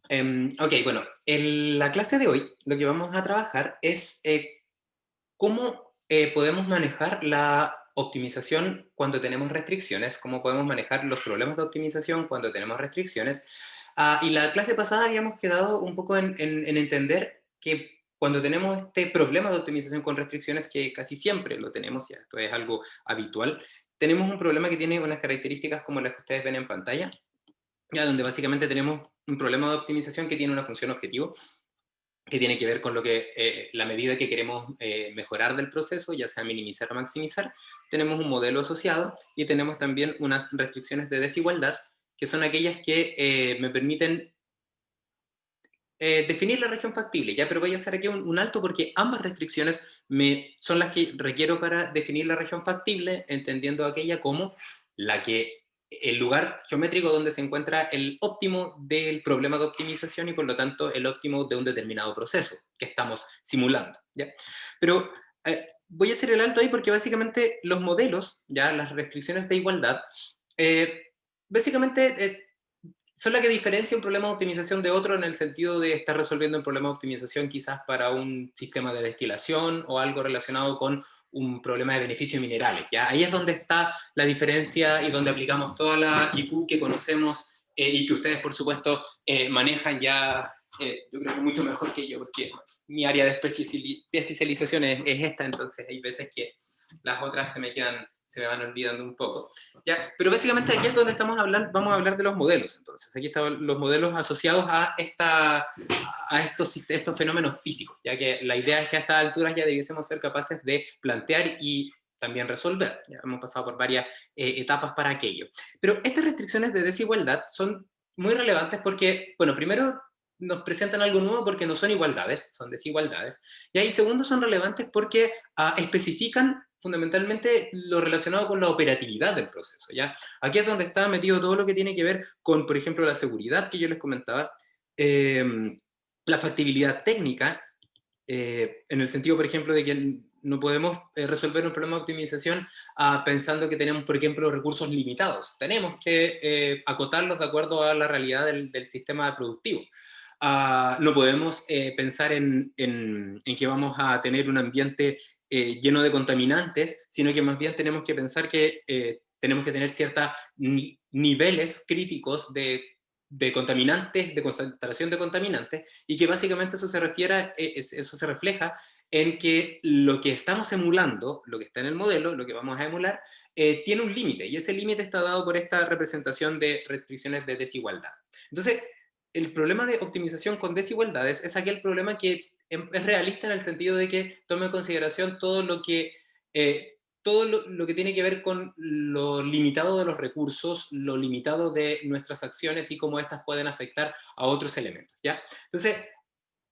Ok, bueno, en la clase de hoy lo que vamos a trabajar es cómo podemos manejar la optimización cuando tenemos restricciones, cómo podemos manejar los problemas de optimización cuando tenemos restricciones. Y la clase pasada habíamos quedado un poco en entender que cuando tenemos este problema de optimización con restricciones, que casi siempre lo tenemos, ya esto es algo habitual, tenemos un problema que tiene unas características como las que ustedes ven en pantalla, ya donde básicamente tenemos un problema de optimización que tiene una función objetivo, que tiene que ver con lo que la medida que queremos mejorar del proceso, ya sea minimizar o maximizar. Tenemos un modelo asociado y tenemos también unas restricciones de desigualdad, que son aquellas que me permiten definir la región factible, ¿ya? Pero voy a hacer aquí un alto porque ambas restricciones son las que requiero para definir la región factible, entendiendo aquella como la que el lugar geométrico donde se encuentra el óptimo del problema de optimización y por lo tanto el óptimo de un determinado proceso que estamos simulando, ¿ya? Pero voy a hacer el alto ahí porque básicamente los modelos, ya las restricciones de igualdad, eh, básicamente son las que diferencia un problema de optimización de otro en el sentido de estar resolviendo un problema de optimización quizás para un sistema de destilación o algo relacionado con un problema de beneficio de minerales. ¿Ya? Ahí es donde está la diferencia y donde aplicamos toda la IQ que conocemos y que ustedes, por supuesto, manejan ya, yo creo que mucho mejor que yo, porque mi área de especialización es esta, entonces hay veces que las otras se me van olvidando un poco. Ya, pero básicamente aquí es donde estamos hablando, vamos a hablar de los modelos, entonces. Aquí están los modelos asociados estos fenómenos físicos, ya que la idea es que a estas alturas ya debiésemos ser capaces de plantear y también resolver. Ya hemos pasado por varias etapas para aquello. Pero estas restricciones de desigualdad son muy relevantes porque, bueno, primero nos presentan algo nuevo porque no son igualdades, son desigualdades. Y ahí, segundo, son relevantes porque especifican fundamentalmente lo relacionado con la operatividad del proceso, ¿ya? Aquí es donde está metido todo lo que tiene que ver con, por ejemplo, la seguridad que yo les comentaba, la factibilidad técnica, en el sentido, por ejemplo, de que no podemos resolver un problema de optimización pensando que tenemos, por ejemplo, recursos limitados. Tenemos que acotarlos de acuerdo a la realidad del sistema productivo. No podemos pensar en que vamos a tener un ambiente lleno de contaminantes, sino que más bien tenemos que pensar que tenemos que tener ciertos niveles críticos de contaminantes, de concentración de contaminantes, y que básicamente eso se refleja en que lo que estamos emulando, lo que está en el modelo, lo que vamos a emular, tiene un límite, y ese límite está dado por esta representación de restricciones de desigualdad. Entonces, el problema de optimización con desigualdades es aquel problema que es realista en el sentido de que toma en consideración todo lo que tiene que ver con lo limitado de los recursos, lo limitado de nuestras acciones y cómo éstas pueden afectar a otros elementos, ¿ya? Entonces,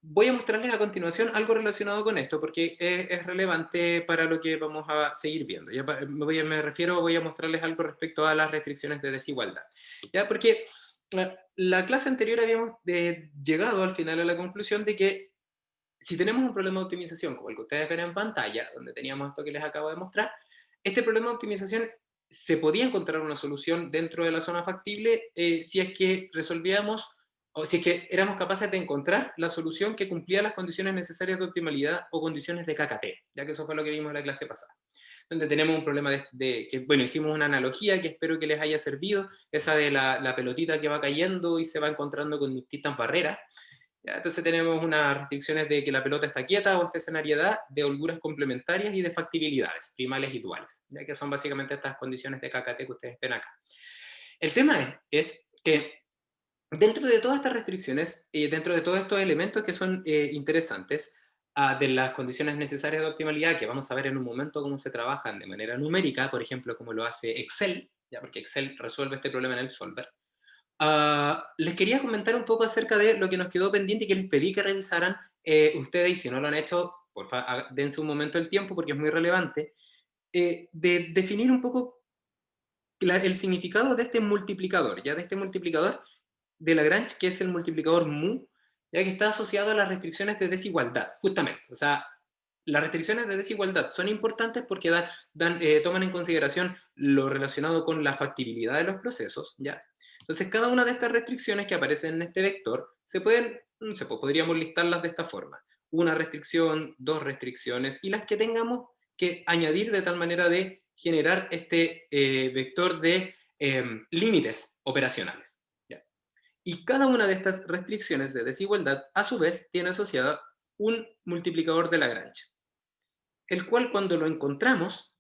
voy a mostrarles a continuación algo relacionado con esto, porque es relevante para lo que vamos a seguir viendo. ¿Ya? Voy a mostrarles algo respecto a las restricciones de desigualdad. ¿Ya? Porque la clase anterior habíamos llegado al final a la conclusión de que si tenemos un problema de optimización, como el que ustedes ven en pantalla, donde teníamos esto que les acabo de mostrar, este problema de optimización se podía encontrar una solución dentro de la zona factible si es que resolvíamos o si es que éramos capaces de encontrar la solución que cumplía las condiciones necesarias de optimalidad o condiciones de KKT, ya que eso fue lo que vimos en la clase pasada. Donde tenemos un problema que, bueno, hicimos una analogía que espero que les haya servido, esa de la pelotita que va cayendo y se va encontrando con distintas barreras. ¿Ya? Entonces tenemos unas restricciones de que la pelota está quieta o está escenariedad, de holguras complementarias y de factibilidades, primales y duales, ya que son básicamente estas condiciones de KKT que ustedes ven acá. El tema es que dentro de todas estas restricciones, dentro de todos estos elementos que son interesantes, de las condiciones necesarias de optimalidad, que vamos a ver en un momento cómo se trabajan de manera numérica, por ejemplo, como lo hace Excel, ¿ya? Porque Excel resuelve este problema en el solver. Les quería comentar un poco acerca de lo que nos quedó pendiente y que les pedí que revisaran ustedes, y si no lo han hecho, por favor, dense un momento el tiempo porque es muy relevante, de definir un poco el significado de este multiplicador, ya de este multiplicador de Lagrange, que es el multiplicador mu, ya que está asociado a las restricciones de desigualdad, justamente. O sea, las restricciones de desigualdad son importantes porque toman en consideración lo relacionado con la factibilidad de los procesos, ¿ya? Entonces, cada una de estas restricciones que aparecen en este vector, podríamos listarlas de esta forma. Una restricción, dos restricciones, y las que tengamos que añadir de tal manera de generar este vector de límites operacionales. ¿Ya? Y cada una de estas restricciones de desigualdad, a su vez, tiene asociada un multiplicador de Lagrange, el cual cuando lo encontramos,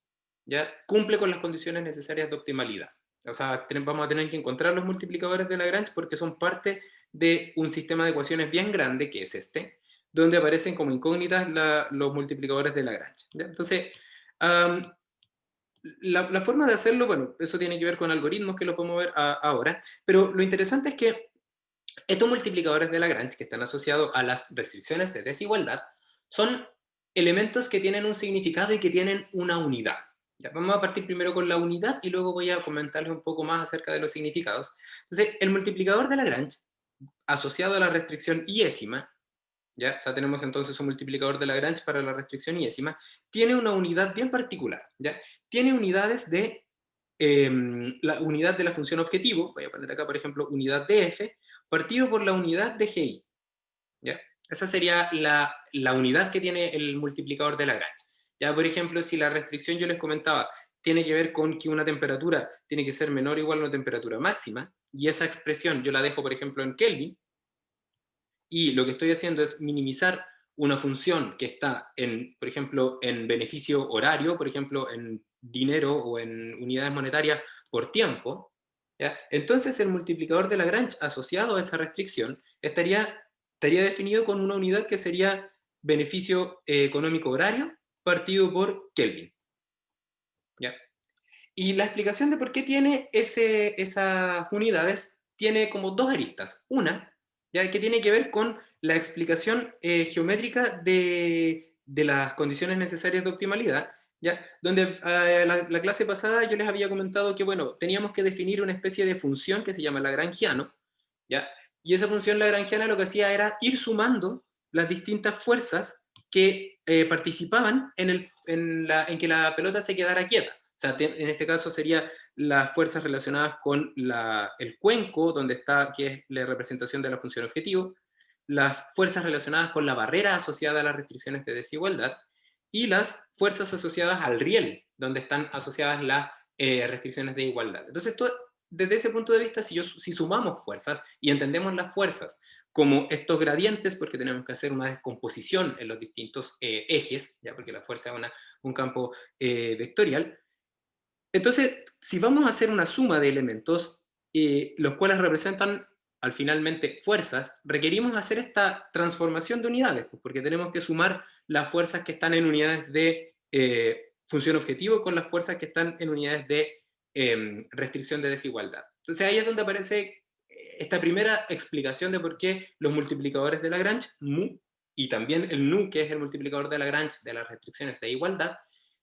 ya cumple con las condiciones necesarias de optimalidad. O sea, vamos a tener que encontrar los multiplicadores de Lagrange porque son parte de un sistema de ecuaciones bien grande, que es este, donde aparecen como incógnitas los multiplicadores de Lagrange. ¿Ya? Entonces, la forma de hacerlo, bueno, eso tiene que ver con algoritmos que lo podemos ver ahora, pero lo interesante es que estos multiplicadores de Lagrange, que están asociados a las restricciones de desigualdad, son elementos que tienen un significado y que tienen una unidad. Ya, vamos a partir primero con la unidad y luego voy a comentarles un poco más acerca de los significados. Entonces, el multiplicador de Lagrange, asociado a la restricción iésima, ¿ya? O sea, tenemos entonces un multiplicador de Lagrange para la restricción iésima, tiene una unidad bien particular, ¿ya? Tiene unidades de la unidad de la función objetivo, voy a poner acá, por ejemplo, unidad de f, partido por la unidad de GI. ¿Ya? Esa sería la unidad que tiene el multiplicador de Lagrange. Ya, por ejemplo, si la restricción yo les comentaba tiene que ver con que una temperatura tiene que ser menor o igual a una temperatura máxima, y esa expresión yo la dejo, por ejemplo, en Kelvin, y lo que estoy haciendo es minimizar una función que está, por ejemplo, en beneficio horario, por ejemplo, en dinero o en unidades monetarias por tiempo, ¿ya? Entonces el multiplicador de Lagrange asociado a esa restricción estaría definido con una unidad que sería beneficio económico horario partido por Kelvin. ¿Ya? Y la explicación de por qué tiene esas unidades tiene como dos aristas. Una, ya que tiene que ver con la explicación geométrica de las condiciones necesarias de optimalidad, ¿ya? Donde la clase pasada yo les había comentado que, bueno, teníamos que definir una especie de función que se llama lagrangiano, ¿ya? Y esa función lagrangiana lo que hacía era ir sumando las distintas fuerzas que participaban en que la pelota se quedara quieta. O sea, en este caso sería las fuerzas relacionadas con el cuenco, donde está, que es la representación de la función objetivo, las fuerzas relacionadas con la barrera asociada a las restricciones de desigualdad, y las fuerzas asociadas al riel, donde están asociadas las restricciones de igualdad. Entonces, desde ese punto de vista, si sumamos fuerzas y entendemos las fuerzas como estos gradientes, porque tenemos que hacer una descomposición en los distintos ejes, ya porque la fuerza es un campo vectorial. Entonces, si vamos a hacer una suma de elementos, los cuales representan al finalmente fuerzas, requerimos hacer esta transformación de unidades, pues, porque tenemos que sumar las fuerzas que están en unidades de función objetivo con las fuerzas que están en unidades de restricción de desigualdad. Entonces ahí es donde aparece esta primera explicación de por qué los multiplicadores de Lagrange, mu, y también el nu, que es el multiplicador de Lagrange de las restricciones de igualdad,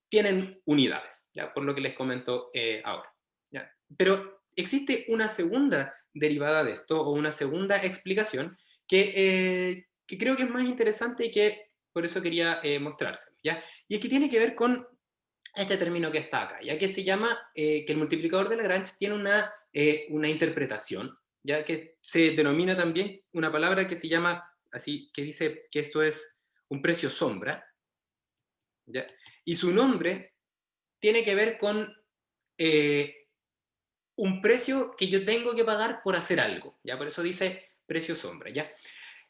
tienen unidades, ¿ya? Por lo que les comento ahora. ¿Ya? Pero existe una segunda derivada de esto, o una segunda explicación, que creo que es más interesante y que por eso quería mostrárselo, ¿ya? Y es que tiene que ver con este término que está acá, ya que se llama, que el multiplicador de Lagrange tiene una interpretación, ya que se denomina también una palabra que se llama, así, que dice que esto es un precio sombra, ¿ya? Y su nombre tiene que ver con eh, un precio que yo tengo que pagar por hacer algo, ¿ya? Por eso dice precio sombra, ¿ya?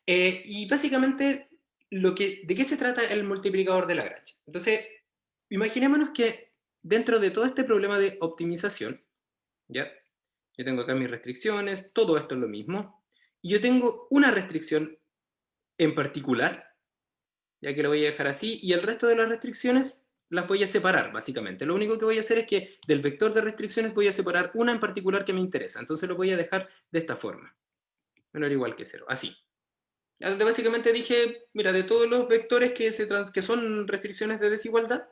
Y básicamente, ¿de qué se trata el multiplicador de Lagrange? Entonces, imaginémonos que dentro de todo este problema de optimización, ¿ya? Yo tengo acá mis restricciones, todo esto es lo mismo, y yo tengo una restricción en particular, ya que lo voy a dejar así, y el resto de las restricciones las voy a separar, básicamente. Lo único que voy a hacer es que del vector de restricciones voy a separar una en particular que me interesa, entonces lo voy a dejar de esta forma, menor o igual que cero, así. Ya, donde básicamente dije, mira, de todos los vectores que son restricciones de desigualdad,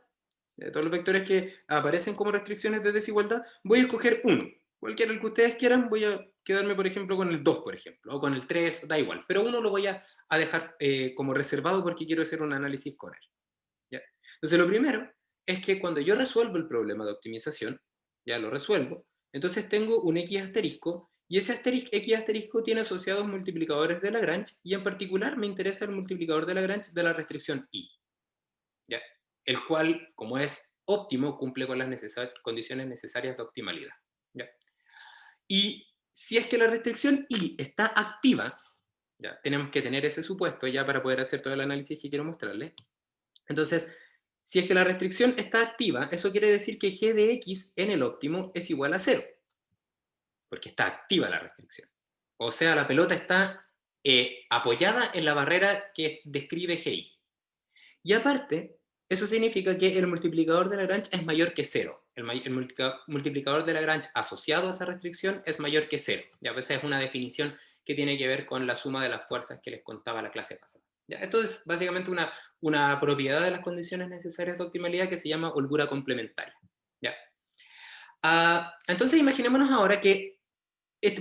de todos los vectores que aparecen como restricciones de desigualdad, voy a escoger uno. Cualquiera el que ustedes quieran, voy a quedarme, por ejemplo, con el 2, por ejemplo, o con el 3, da igual. Pero uno lo voy a dejar como reservado porque quiero hacer un análisis con él. ¿Ya? Entonces, lo primero es que cuando yo resuelvo el problema de optimización, ya lo resuelvo, entonces tengo un X asterisco Y ese X asterisco tiene asociados multiplicadores de Lagrange, y en particular me interesa el multiplicador de Lagrange de la restricción I, ¿ya? El cual, como es óptimo, cumple con las condiciones necesarias de optimalidad, ¿ya? Y si es que la restricción I está activa, ya, tenemos que tener ese supuesto ya para poder hacer todo el análisis que quiero mostrarles. Entonces, si es que la restricción está activa, eso quiere decir que g de x en el óptimo es igual a 0, porque está activa la restricción. O sea, la pelota está apoyada en la barrera que describe GI. Y aparte, eso significa que el multiplicador de Lagrange es mayor que 0. El multiplicador de Lagrange asociado a esa restricción es mayor que 0. Y a veces es una definición que tiene que ver con la suma de las fuerzas que les contaba la clase pasada. ¿Ya? Esto es básicamente una propiedad de las condiciones necesarias de optimalidad que se llama holgura complementaria. ¿Ya? Entonces imaginémonos ahora que,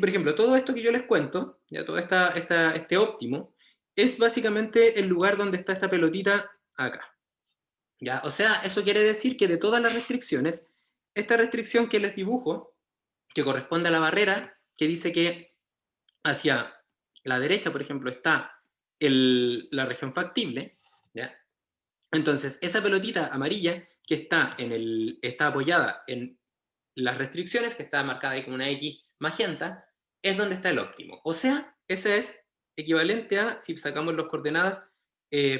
por ejemplo, todo esto que yo les cuento, ya todo este óptimo, es básicamente el lugar donde está esta pelotita acá. ¿Ya? O sea, eso quiere decir que de todas las restricciones, esta restricción que les dibujo, que corresponde a la barrera, que dice que hacia la derecha, por ejemplo, está la región factible, ¿ya? Entonces, esa pelotita amarilla que está apoyada en las restricciones, que está marcada ahí como una X magenta, es donde está el óptimo. O sea, ese es equivalente a, si sacamos las coordenadas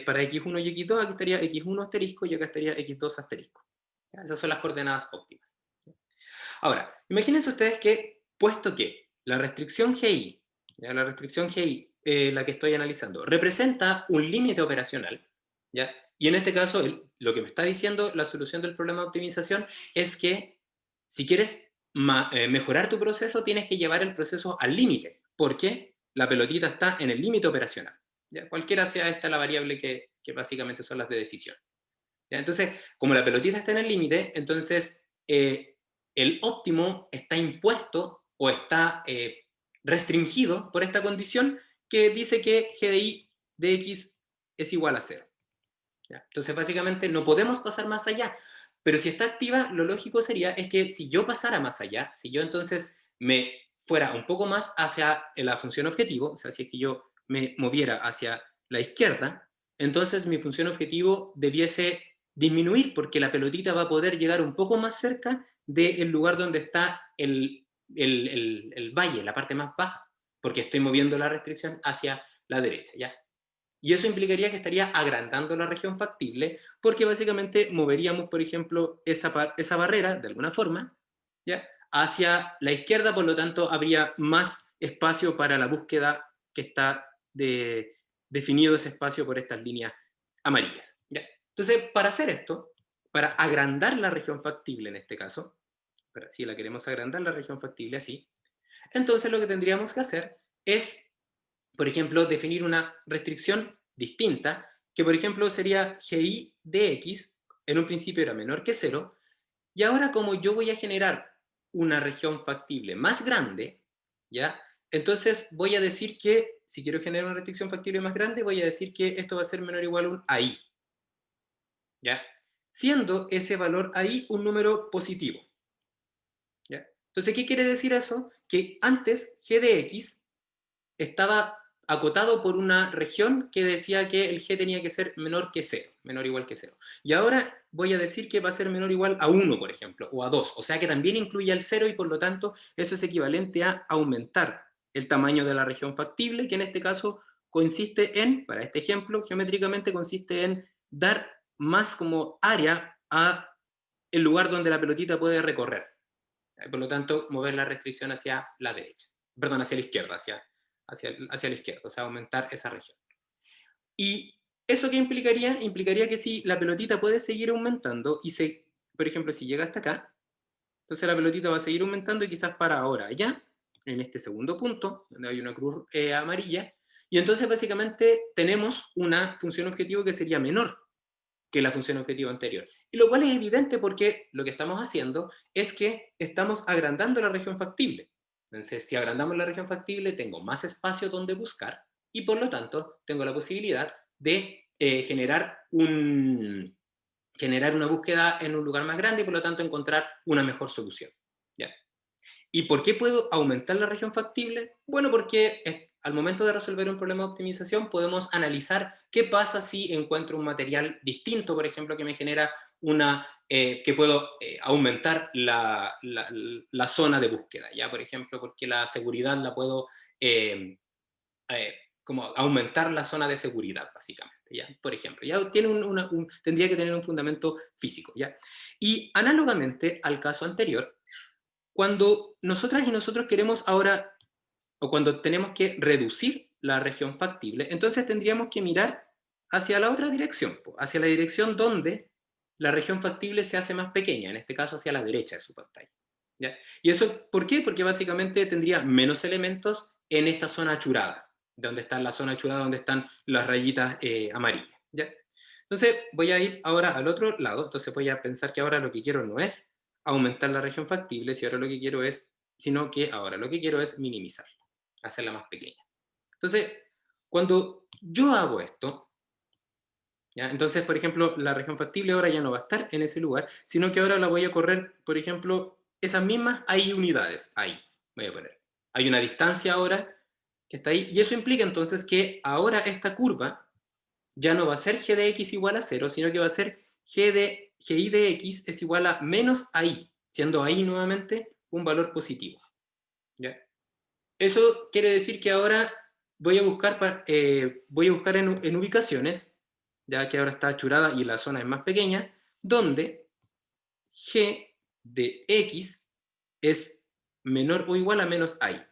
para x1 y x2, aquí estaría x1 asterisco y acá estaría x2 asterisco. ¿Ya? Esas son las coordenadas óptimas. Ahora, imagínense ustedes que, puesto que la restricción GI, ¿ya? La restricción GI, la que estoy analizando, representa un límite operacional, ¿ya? Y en este caso, lo que me está diciendo la solución del problema de optimización es que si quieres mejorar tu proceso, tienes que llevar el proceso al límite, porque la pelotita está en el límite operacional. ¿Ya? Cualquiera sea esta la variable que básicamente son las de decisión. ¿Ya? Entonces, como la pelotita está en el límite, entonces el óptimo está impuesto o está restringido por esta condición que dice que g de i de x es igual a 0. ¿Ya? Entonces, básicamente, no podemos pasar más allá. Pero si está activa, lo lógico sería es que si yo pasara más allá, si yo entonces me fuera un poco más hacia la función objetivo, o sea, si es que yo me moviera hacia la izquierda, entonces mi función objetivo debiese disminuir porque la pelotita va a poder llegar un poco más cerca del lugar donde está el valle, la parte más baja, porque estoy moviendo la restricción hacia la derecha, ¿ya? Y eso implicaría que estaría agrandando la región factible, porque básicamente moveríamos, por ejemplo, esa barrera, de alguna forma, ¿ya? Hacia la izquierda, por lo tanto, habría más espacio para la búsqueda que está definido ese espacio por estas líneas amarillas. ¿Ya? Entonces, para hacer esto, para agrandar la región factible en este caso, si la queremos agrandar la región factible así, entonces lo que tendríamos que hacer es, por ejemplo, definir una restricción distinta, que por ejemplo sería GI de X, en un principio era menor que 0, y ahora como yo voy a generar una región factible más grande, ¿ya? Entonces voy a decir que, si quiero generar una restricción factible más grande, voy a decir que esto va a ser menor o igual a I, ¿ya? Siendo ese valor ahí un número positivo, ¿ya? Entonces, ¿qué quiere decir eso? Que antes g de x estaba acotado por una región que decía que el g tenía que ser menor que 0, menor o igual que 0. Y ahora voy a decir que va a ser menor o igual a 1, por ejemplo, o a 2. O sea que también incluye el 0 y por lo tanto eso es equivalente a aumentar el tamaño de la región factible, que en este caso consiste en, para este ejemplo, geométricamente consiste en dar más como área a el lugar donde la pelotita puede recorrer. Por lo tanto, mover la restricción hacia la derecha. Perdón, hacia la izquierda, hacia la izquierda, o sea, aumentar esa región. ¿Y eso qué implicaría? Implicaría que si la pelotita puede seguir aumentando, por ejemplo, si llega hasta acá, entonces la pelotita va a seguir aumentando y quizás para ahora, ¿ya? En este segundo punto, donde hay una cruz amarilla, y entonces básicamente tenemos una función objetivo que sería menor que la función objetivo anterior. Y lo cual es evidente porque lo que estamos haciendo es que estamos agrandando la región factible. Entonces, si agrandamos la región factible, tengo más espacio donde buscar y por lo tanto tengo la posibilidad de generar una búsqueda en un lugar más grande y por lo tanto encontrar una mejor solución. ¿Ya? ¿Y por qué puedo aumentar la región factible? Bueno, porque al momento de resolver un problema de optimización podemos analizar qué pasa si encuentro un material distinto, por ejemplo, que me genera que puedo aumentar la zona de búsqueda, ¿ya? Por ejemplo, porque la seguridad la puedo eh, eh, como aumentar la zona de seguridad, básicamente, ¿ya? Por ejemplo, ya tiene tendría que tener un fundamento físico, ¿ya? Y análogamente al caso anterior, cuando nosotras y nosotros queremos ahora, o cuando tenemos que reducir la región factible, entonces tendríamos que mirar hacia la otra dirección, hacia la dirección donde la región factible se hace más pequeña, en este caso hacia la derecha de su pantalla. ¿Ya? ¿Y eso por qué? Porque básicamente tendría menos elementos en esta zona achurada, donde está la zona achurada, donde están las rayitas amarillas. ¿Ya? Entonces voy a ir ahora al otro lado, entonces voy a pensar que ahora lo que quiero no es aumentar la región factible, sino que ahora lo que quiero es minimizarla, hacerla más pequeña. Entonces, cuando yo hago esto, ¿ya? Entonces, por ejemplo, la región factible ahora ya no va a estar en ese lugar, sino que ahora la voy a correr, por ejemplo, esas mismas, hay unidades, ahí, voy a poner. Hay una distancia ahora que está ahí, y eso implica entonces que ahora esta curva ya no va a ser g de x igual a 0, sino que va a ser gi de x es igual a menos AI, siendo AI nuevamente un valor positivo. ¿Ya? Eso quiere decir que ahora voy a buscar en ubicaciones, ya que ahora está achurada y la zona es más pequeña, donde g de x es menor o igual a menos AI.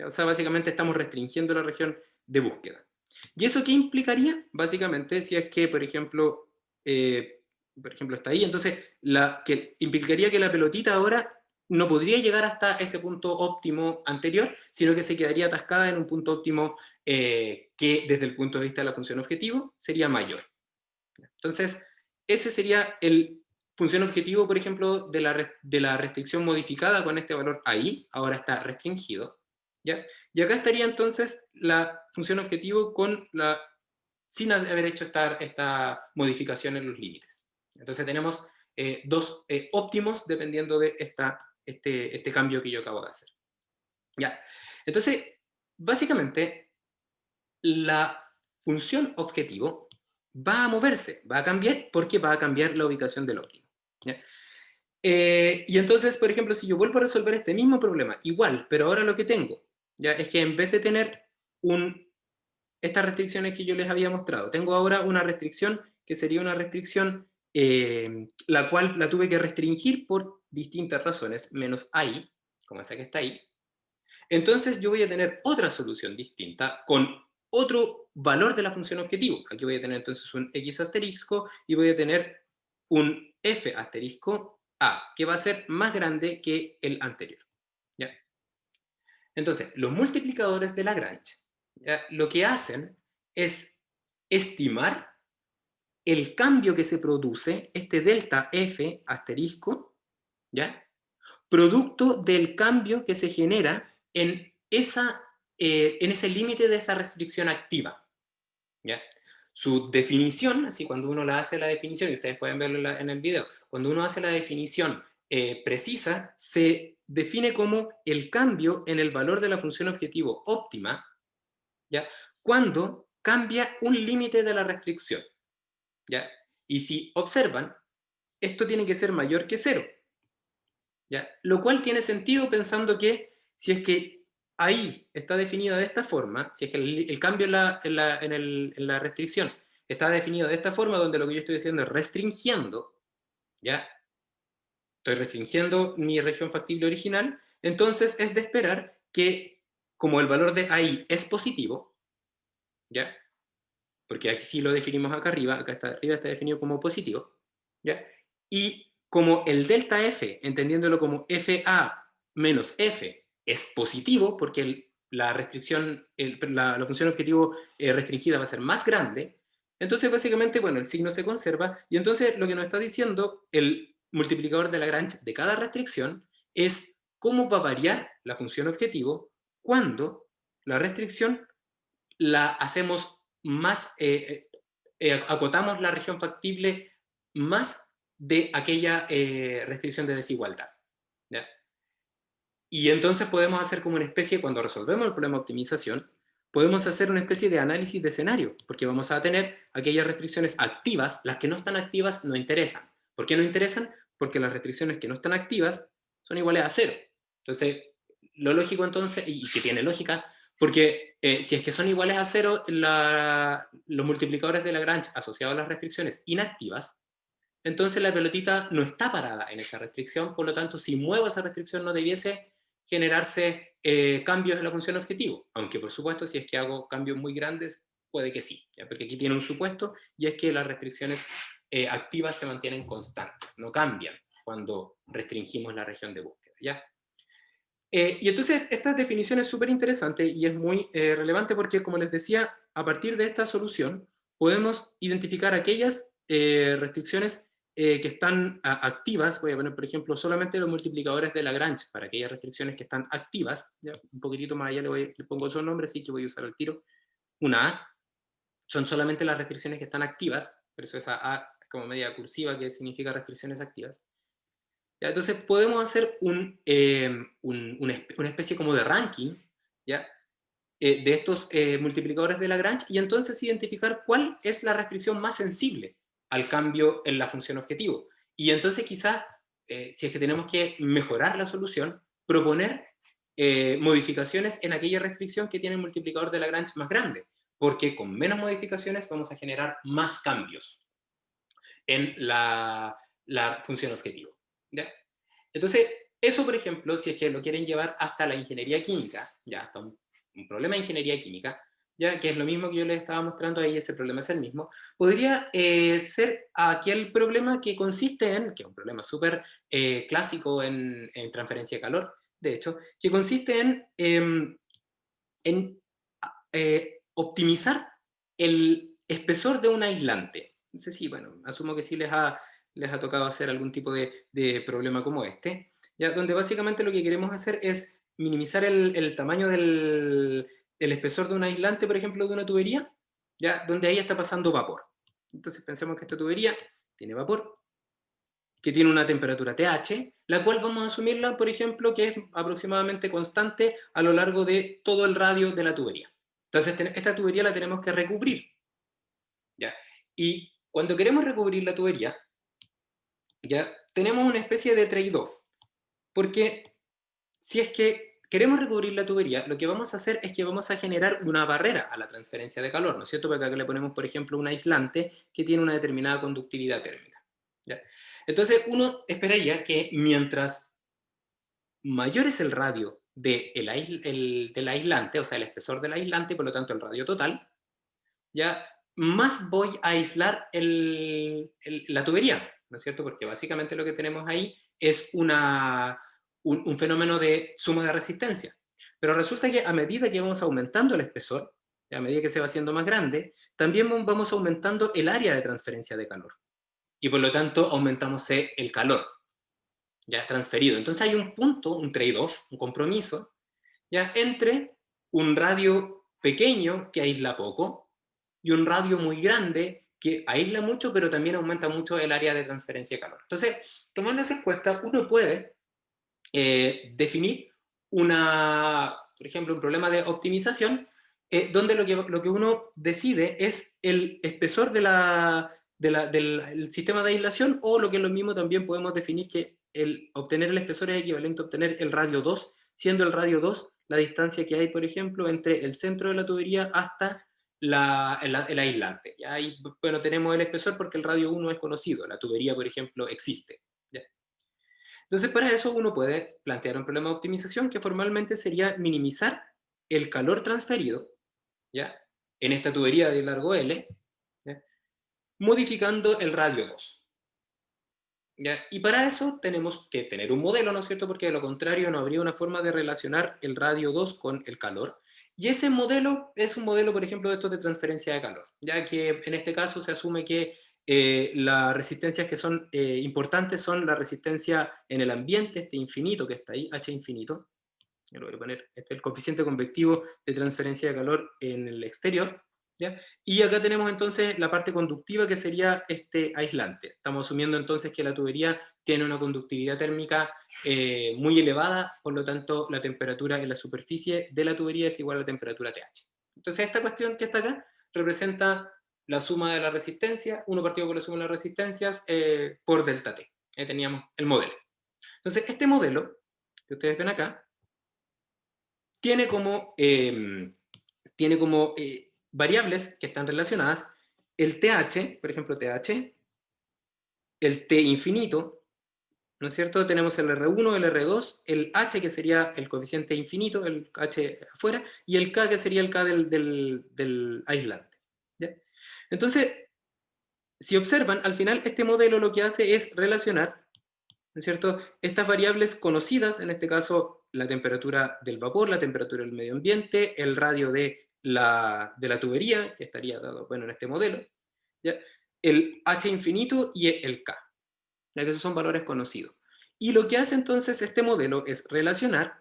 O sea, básicamente estamos restringiendo la región de búsqueda. ¿Y eso qué implicaría? Básicamente, si es que, por ejemplo está ahí, entonces que implicaría que la pelotita ahora no podría llegar hasta ese punto óptimo anterior, sino que se quedaría atascada en un punto óptimo que desde el punto de vista de la función objetivo sería mayor. Entonces, ese sería el función objetivo, por ejemplo, de la restricción modificada con este valor ahí, ahora está restringido. ¿Ya? Y acá estaría entonces la función objetivo sin haber hecho esta modificación en los límites. Entonces tenemos dos óptimos dependiendo de este cambio que yo acabo de hacer. ¿Ya? Entonces, básicamente, la función objetivo va a moverse, va a cambiar, porque va a cambiar la ubicación del óptimo. ¿Ya? Y entonces, por ejemplo, si yo vuelvo a resolver este mismo problema, igual, pero ahora lo que tengo, ¿ya? Es que en vez de tener estas restricciones que yo les había mostrado, tengo ahora una restricción que sería una restricción la cual la tuve que restringir por distintas razones, menos ahí, como esa que está ahí. Entonces yo voy a tener otra solución distinta con otro valor de la función objetivo. Aquí voy a tener entonces un x asterisco y voy a tener un f asterisco a, que va a ser más grande que el anterior. ¿Ya? Entonces, los multiplicadores de Lagrange, ¿ya? Lo que hacen es estimar el cambio que se produce, este delta f asterisco, ¿ya? Producto del cambio que se genera en ese límite de esa restricción activa. ¿Ya? Su definición, así cuando uno la hace la definición, y ustedes pueden verlo en el video, cuando uno hace la definición precisa, se define como el cambio en el valor de la función objetivo óptima, ¿ya? Cuando cambia un límite de la restricción. ¿Ya? Y si observan, esto tiene que ser mayor que 0. ¿Ya? Lo cual tiene sentido pensando que si es que ahí está definida de esta forma, si es que el cambio en la restricción está definido de esta forma, donde lo que yo estoy haciendo es restringiendo, ¿ya? Estoy restringiendo mi región factible original, entonces es de esperar que, como el valor de ahí es positivo, ¿ya? Porque aquí sí lo definimos acá arriba está definido como positivo, ¿ya? Y como el delta F, entendiéndolo como FA menos F, es positivo, porque la restricción, la función objetivo restringida va a ser más grande, entonces básicamente, bueno, el signo se conserva, y entonces lo que nos está diciendo el multiplicador de Lagrange de cada restricción es cómo va a variar la función objetivo cuando la restricción la hacemos más, acotamos la región factible más de aquella restricción de desigualdad. ¿Ya? Y entonces podemos hacer como una especie, cuando resolvemos el problema de optimización, podemos hacer una especie de análisis de escenario, porque vamos a tener aquellas restricciones activas, las que no están activas no interesan. ¿Por qué no interesan? Porque las restricciones que no están activas son iguales a cero. Entonces, lo lógico entonces, y que tiene lógica, porque si es que son iguales a cero, los multiplicadores de Lagrange asociados a las restricciones inactivas, entonces la pelotita no está parada en esa restricción, por lo tanto, si muevo esa restricción no debiese generarse cambios en la función objetivo, aunque por supuesto si es que hago cambios muy grandes, puede que sí, ¿ya? Porque aquí tiene un supuesto, y es que las restricciones activas se mantienen constantes, no cambian cuando restringimos la región de búsqueda, ¿ya? Y entonces esta definición es súper interesante y es muy relevante porque, como les decía, a partir de esta solución podemos identificar aquellas restricciones que están activas. Voy a poner, por ejemplo, solamente los multiplicadores de Lagrange para aquellas restricciones que están activas. ¿Ya? Un poquitito más allá le pongo su nombre, así que voy a usar el tiro. Una A. Son solamente las restricciones que están activas, por eso esa A es como media cursiva, que significa restricciones activas. ¿Ya? Entonces podemos hacer una especie como de ranking, ¿ya? De estos multiplicadores de Lagrange, y entonces identificar cuál es la restricción más sensible al cambio en la función objetivo. Y entonces quizás, si es que tenemos que mejorar la solución, proponer modificaciones en aquella restricción que tiene el multiplicador de Lagrange más grande, porque con menos modificaciones vamos a generar más cambios en la función objetivo. ¿Ya? Entonces, eso, por ejemplo, si es que lo quieren llevar hasta la ingeniería química, ya hasta un problema de ingeniería química, ya que es lo mismo que yo les estaba mostrando ahí, ese problema es el mismo, podría ser aquel problema que consiste en, que es un problema súper clásico en transferencia de calor, de hecho, que consiste en optimizar el espesor de un aislante. No sé si, bueno, asumo que sí les ha tocado hacer algún tipo de problema como este, ya, donde básicamente lo que queremos hacer es minimizar el tamaño el espesor de un aislante, por ejemplo, de una tubería, ya, donde ahí está pasando vapor. Entonces pensemos que esta tubería tiene vapor, que tiene una temperatura TH, la cual vamos a asumirla, por ejemplo, que es aproximadamente constante a lo largo de todo el radio de la tubería. Entonces, esta tubería la tenemos que recubrir, ¿ya? Y cuando queremos recubrir la tubería, ya tenemos una especie de trade-off, porque si es que queremos recubrir la tubería, lo que vamos a hacer es que vamos a generar una barrera a la transferencia de calor, ¿no es cierto? Porque acá le ponemos, por ejemplo, un aislante que tiene una determinada conductividad térmica, ¿ya? Entonces, uno esperaría que mientras mayor es el radio del aislante, o sea, el espesor del aislante, por lo tanto el radio total, ya más voy a aislar la tubería, ¿no es cierto? Porque básicamente lo que tenemos ahí es un fenómeno de suma de resistencia. Pero resulta que a medida que vamos aumentando el espesor, a medida que se va haciendo más grande, también vamos aumentando el área de transferencia de calor. Y por lo tanto aumentamos el calor ya transferido. Entonces hay un punto, un trade-off, un compromiso, ya entre un radio pequeño que aísla poco y un radio muy grande que aísla mucho, pero también aumenta mucho el área de transferencia de calor. Entonces, tomando eso en cuenta, uno puede definir por ejemplo, un problema de optimización, donde lo que uno decide es el espesor del sistema de aislación, o lo que es lo mismo, también podemos definir que obtener el espesor es equivalente a obtener el radio 2, siendo el radio 2 la distancia que hay, por ejemplo, entre el centro de la tubería hasta el aislante. ¿Ya? Ahí, bueno, tenemos el espesor porque el radio 1 es conocido, la tubería, por ejemplo, existe. ¿Ya? Entonces, para eso uno puede plantear un problema de optimización que formalmente sería minimizar el calor transferido, ¿ya? En esta tubería de largo L, ¿ya? Modificando el radio 2. ¿Ya? Y para eso tenemos que tener un modelo, ¿no es cierto? Porque de lo contrario no habría una forma de relacionar el radio 2 con el calor. Y ese modelo es un modelo, por ejemplo, de estos de transferencia de calor, ya que en este caso se asume que las resistencias que son importantes son la resistencia en el ambiente, este infinito que está ahí, H infinito. Yo lo voy a poner, este es el coeficiente convectivo de transferencia de calor en el exterior, ¿ya? Y acá tenemos entonces la parte conductiva, que sería este aislante. Estamos asumiendo entonces que la tubería tiene una conductividad térmica muy elevada, por lo tanto la temperatura en la superficie de la tubería es igual a la temperatura TH. Entonces esta cuestión que está acá representa la suma de la resistencia, 1 partido por la suma de las resistencias, por delta T. Ahí teníamos el modelo. Entonces este modelo, que ustedes ven acá, tiene como variables que están relacionadas el TH, por ejemplo TH, el T infinito, ¿no es cierto? Tenemos el R1, el R2, el H, que sería el coeficiente infinito, el H afuera, y el K, que sería el K del aislante. ¿Ya? Entonces, si observan, al final este modelo lo que hace es relacionar, ¿no es cierto?, estas variables conocidas, en este caso la temperatura del vapor, la temperatura del medio ambiente, el radio de la tubería, que estaría dado, bueno, en este modelo, ¿ya?, el H infinito y el K, ya que esos son valores conocidos. Y lo que hace entonces este modelo es relacionar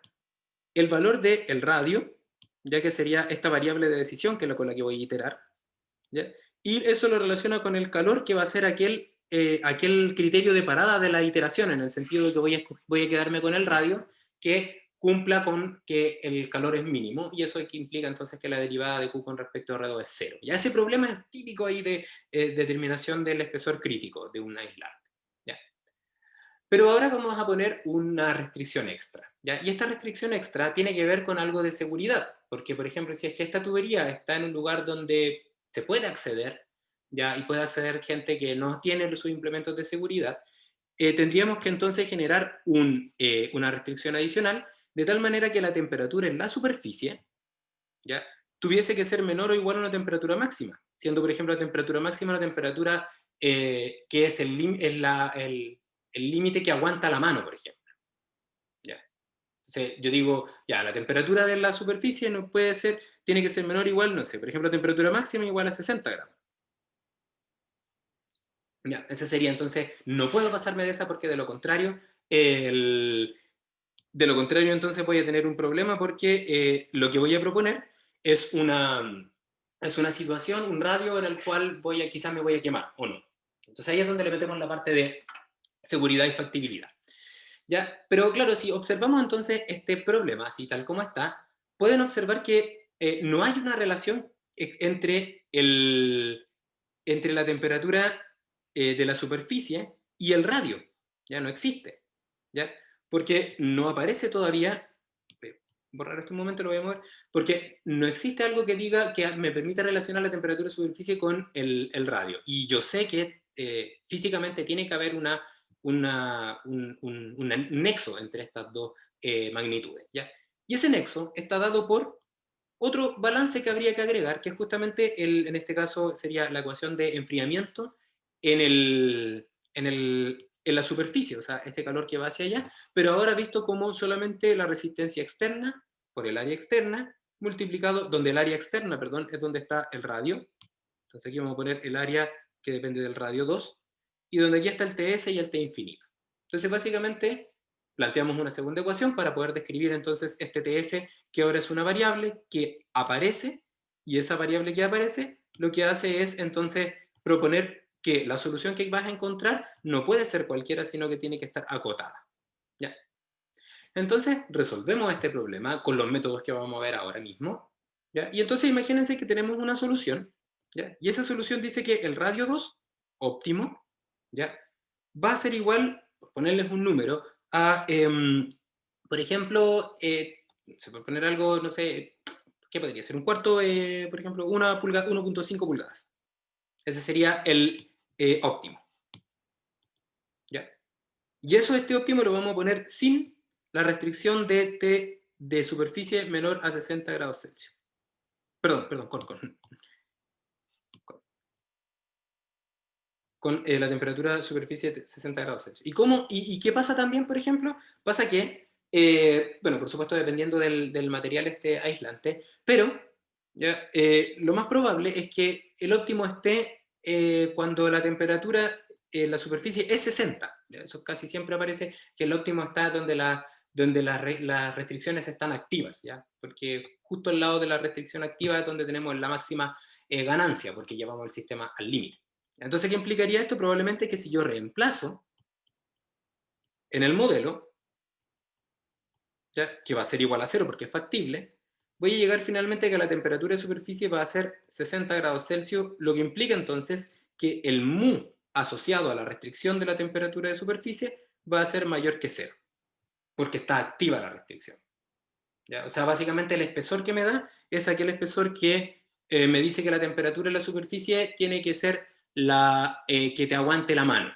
el valor del radio, ya que sería esta variable de decisión, que es con la que voy a iterar, ¿ya?, y eso lo relaciona con el calor, que va a ser aquel criterio de parada de la iteración, en el sentido de que voy a quedarme con el radio que cumpla con que el calor es mínimo, y eso que implica entonces que la derivada de Q con respecto a R2 es cero. Ya ese problema es típico ahí de determinación del espesor crítico de un aislante. ¿Ya? Pero ahora vamos a poner una restricción extra, ¿ya? Y esta restricción extra tiene que ver con algo de seguridad, porque por ejemplo, si es que esta tubería está en un lugar donde se puede acceder, ¿ya?, y puede acceder gente que no tiene sus implementos de seguridad, tendríamos que entonces generar una restricción adicional, de tal manera que la temperatura en la superficie, ¿ya?, tuviese que ser menor o igual a una temperatura máxima, siendo por ejemplo la temperatura máxima una temperatura que es el límite que aguanta la mano, por ejemplo. ¿Ya? Entonces yo digo, ya, la temperatura de la superficie no puede ser, tiene que ser menor o igual, no sé, por ejemplo, temperatura máxima igual a 60 grados. Ya, ese sería entonces, no puedo pasarme de esa porque de lo contrario, el, entonces voy a tener un problema porque lo que voy a proponer es una situación, un radio en el cual quizás me voy a quemar, o no. Entonces ahí es donde le metemos la parte de seguridad y factibilidad. ¿Ya? Pero claro, si observamos entonces este problema, así tal como está, pueden observar que no hay una relación entre la temperatura de la superficie y el radio. Ya no existe. ¿Ya? Porque no aparece todavía, borrar esto un momento, lo voy a mover, porque no existe algo que diga que me permita relacionar la temperatura de superficie con el radio. Y yo sé que físicamente tiene que haber un nexo entre estas dos magnitudes, ¿ya? Y ese nexo está dado por otro balance que habría que agregar, que es justamente, en este caso, sería la ecuación de enfriamiento en la superficie, o sea, este calor que va hacia allá, pero ahora visto como solamente la resistencia externa por el área externa, multiplicado, donde el área externa, perdón, es donde está el radio. Entonces aquí vamos a poner el área que depende del radio 2, y donde aquí está el TS y el T infinito. Entonces básicamente planteamos una segunda ecuación para poder describir entonces este TS, que ahora es una variable que aparece, y esa variable que aparece lo que hace es entonces proponer que la solución que vas a encontrar no puede ser cualquiera, sino que tiene que estar acotada. ¿Ya? Entonces resolvemos este problema con los métodos que vamos a ver ahora mismo. ¿Ya? Y entonces imagínense que tenemos una solución, ¿ya? Y esa solución dice que el radio 2 óptimo, ¿ya?, va a ser igual, por ponerles un número, a, por ejemplo, se puede poner algo, no sé, ¿qué podría ser? Un cuarto, por ejemplo, 1.5 pulgadas. Ese sería el óptimo. ¿Ya? Y eso, este óptimo, lo vamos a poner sin la restricción de T de superficie menor a 60 grados Celsius. Perdón, con la temperatura de superficie de 60 grados Celsius. ¿Y qué pasa también, por ejemplo? Pasa que, bueno, por supuesto dependiendo del material este aislante, pero ¿ya?, lo más probable es que el óptimo esté cuando la temperatura en la superficie es 60. ¿Ya? Eso casi siempre aparece, que el óptimo está donde donde las restricciones están activas, ¿ya? Porque justo al lado de la restricción activa es donde tenemos la máxima ganancia, porque llevamos el sistema al límite. Entonces, ¿qué implicaría esto? Probablemente que si yo reemplazo en el modelo, ¿ya? Que va a ser igual a 0 porque es factible, voy a llegar finalmente a que la temperatura de superficie va a ser 60 grados Celsius, lo que implica entonces que el mu asociado a la restricción de la temperatura de superficie va a ser mayor que 0, porque está activa la restricción. ¿Ya? O sea, básicamente el espesor que me da es aquel espesor que me dice que la temperatura de la superficie tiene que ser la que te aguante la mano.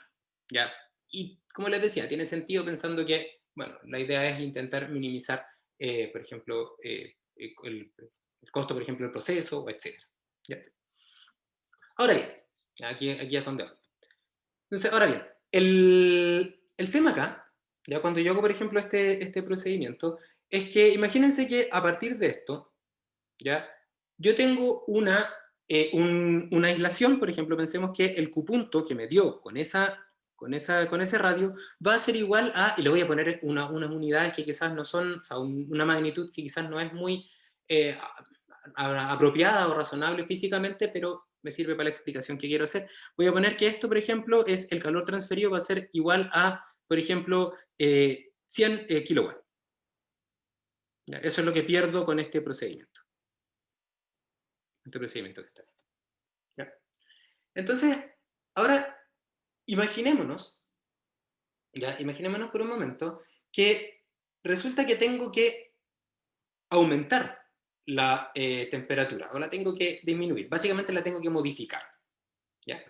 ¿Ya? Y como les decía, tiene sentido pensando que, bueno, la idea es intentar minimizar, por ejemplo, el costo, por ejemplo, del proceso, etc. ¿Ya? Ahora bien, aquí es donde vamos. Entonces, ahora bien, el tema acá, ya cuando yo hago, por ejemplo, este procedimiento, es que imagínense que a partir de esto, ¿ya? Yo tengo una aislación, por ejemplo, pensemos que el Q punto que me dio con ese radio va a ser igual a, y le voy a poner unas unidades que quizás no son, o sea, una magnitud que quizás no es muy eh, apropiada o razonable físicamente, pero me sirve para la explicación que quiero hacer. Voy a poner que esto, por ejemplo, es el calor transferido va a ser igual a, por ejemplo, 100 kilowatts. Eso es lo que pierdo con este procedimiento. Este procedimiento que está ahí. ¿Ya? Entonces, ahora imaginémonos, ¿ya? Imaginémonos por un momento que resulta que tengo que aumentar la temperatura, o la tengo que disminuir. Básicamente la tengo que modificar. ¿Ya?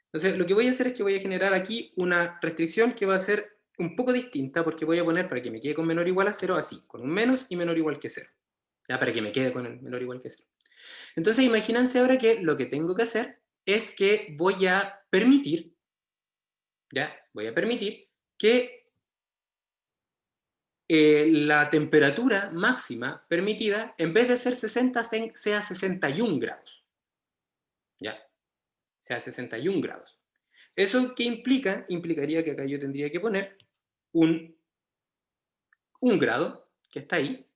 Entonces, lo que voy a hacer es que voy a generar aquí una restricción que va a ser un poco distinta, porque voy a poner para que me quede con menor o igual a 0 así, con un menos y menor o igual que 0. ¿Ya? Para que me quede con el menor o igual que 0. Entonces, imagínense ahora que lo que tengo que hacer es que voy a permitir, ¿ya? Voy a permitir que la temperatura máxima permitida, en vez de ser 60, sea 61 grados. ¿Ya? Sea 61 grados. ¿Eso qué implica? Implicaría que acá yo tendría que poner un grado, que está ahí,